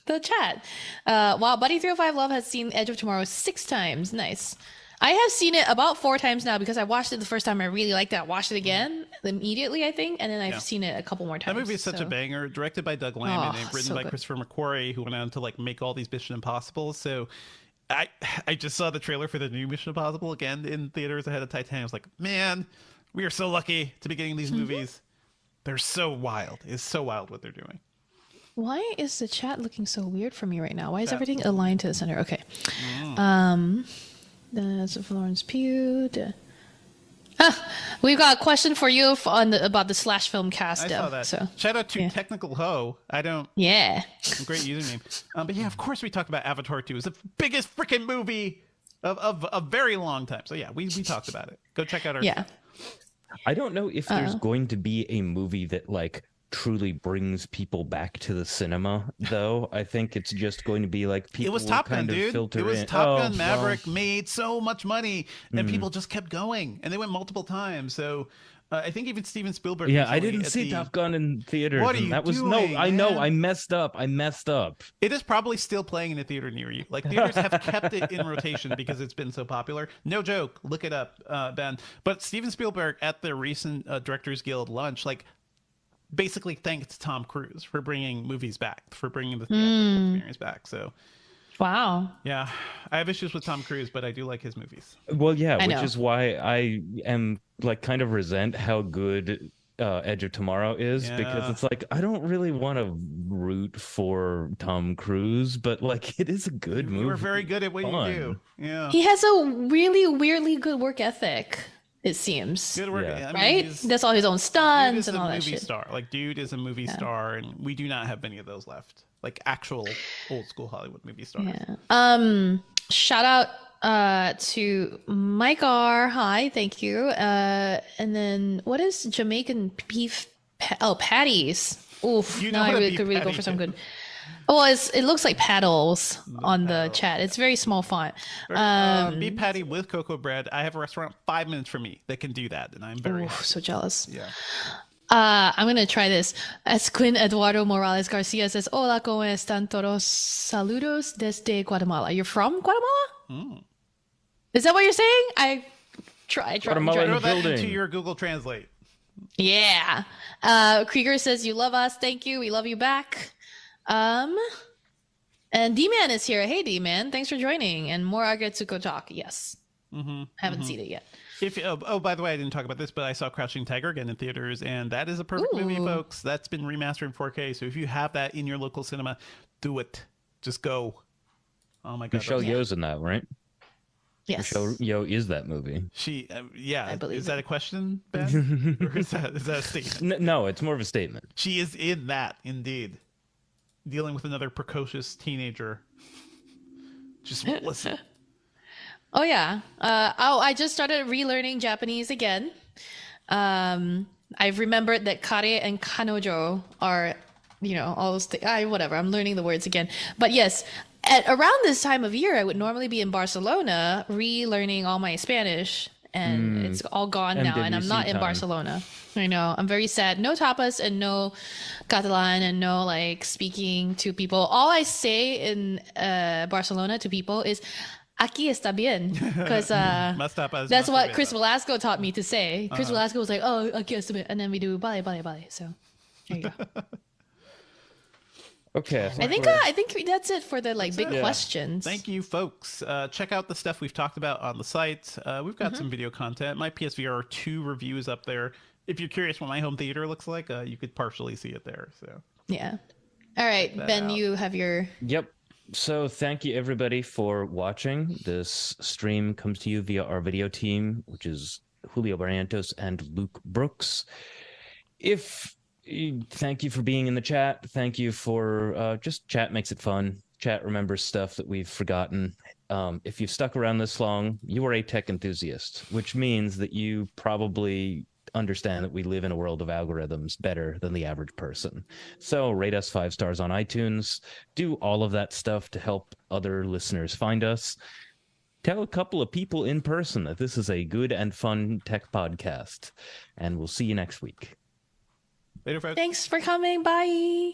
the chat. Wow, Buddy 305 Love has seen Edge of Tomorrow 6 times. Nice. I have seen it about 4 times now because I watched it the first time. I really liked it. I watched it again immediately, I think, and then I've seen it a couple more times. That movie is such a banger. Directed by Doug Liman and written by Christopher McQuarrie, who went on to like make all these Mission Impossible. So I just saw the trailer for the new Mission Impossible again in theaters ahead of Titanic. I was like, man, We are so lucky to be getting these movies. They're so wild. It's so wild what they're doing. Why is the chat looking so weird for me right now? Why is everything aligned to the center? Okay. That's Florence Pugh. We've got a question for you about the slash film cast. I saw that. So. Shout out to Technical Ho. Yeah. Great username. But yeah, of course we talked about Avatar 2. It's the biggest freaking movie of a very long time. So yeah, we talked about it. Go check out our. Yeah. I don't know if there's going to be a movie that like truly brings people back to the cinema, though. I think it's just going to be like people. It was Top Gun, dude. It was Top Gun Maverick made so much money, and people just kept going, and they went multiple times. So I think even Steven Spielberg. Yeah, I didn't see Top Gun in theaters. What are you doing? No, I know. I messed up. It is probably still playing in a theater near you. Like theaters have kept it in rotation because it's been so popular. No joke. Look it up, Ben. But Steven Spielberg at the recent Directors Guild lunch, like, basically thanked Tom Cruise for bringing movies back, for bringing the theatrical experience back. So, wow. Yeah, I have issues with Tom Cruise, but I do like his movies. Well, yeah, which is why I am like kind of resent how good Edge of Tomorrow is, because it's like I don't really want to root for Tom Cruise, but like it is a good movie. You're very good at what you do. Yeah, he has a really weirdly good work ethic. It seems. Good work, I mean, right? That's all his own stunts and all that shit. Star. Like, dude is a movie star, and we do not have many of those left. Like actual old school Hollywood movie stars. Yeah. Shout out to Mike R. Hi, thank you. And then what is Jamaican beef? Patties. Oof. Now I could really go for some good. Well, it looks like paddles on the chat. It's very small font. Beef patty with cocoa bread. I have a restaurant 5 minutes from me that can do that, and I'm very so jealous. Yeah. I'm gonna try this. As Quinn Eduardo Morales Garcia says, "Hola, cómo están todos? Saludos desde Guatemala." You're from Guatemala? Is that what you're saying? I try. Throw that into your Google Translate. Yeah. Krieger says, "You love us. Thank you. We love you back." And D-Man is here. Hey, D-Man, thanks for joining. And more Agetsuko Talk. Yes. Haven't seen it yet. By the way, I didn't talk about this, but I saw Crouching Tiger again in theaters, and that is a perfect movie, folks. That's been remastered in 4K. So if you have that in your local cinema, do it. Just go. Oh my God. Michelle Yeoh's in that, right? Yes. Michelle Yeoh is that movie. She, I believe. Is that a question, Ben? Or is that a statement? No, it's more of a statement. She is in that, indeed. Dealing with another precocious teenager. Just listen. Oh, yeah. I just started relearning Japanese again. I've remembered that kare and kanojo are, all those things. Whatever. I'm learning the words again. But yes, around this time of year, I would normally be in Barcelona relearning all my Spanish. And it's all gone now, and I'm not in Barcelona. I know. I'm very sad. No tapas and no Catalan and no speaking to people. All I say in Barcelona to people is "Aquí está bien," because that's what Chris Velasco taught me to say. Chris Velasco was like, "Oh, aquí está bien," and then we do "bale, bale, bale." So there you go. Okay. I think that's it for the big questions. Thank you, folks. Check out the stuff we've talked about on the site. We've got some video content. My PSVR 2 review is up there. If you're curious what my home theater looks like, you could partially see it there. So yeah. All right, Ben, you have your. Yep. So thank you everybody for watching. This stream comes to you via our video team, which is Julio Barrientos and Luke Brooks. Thank you for being in the chat. Thank you for just chat makes it fun. Chat remembers stuff that we've forgotten. If you've stuck around this long, you are a tech enthusiast, which means that you probably understand that we live in a world of algorithms better than the average person. So rate us 5 stars on iTunes. Do all of that stuff to help other listeners find us. Tell a couple of people in person that this is a good and fun tech podcast. And we'll see you next week. Later, folks. Thanks for coming. Bye.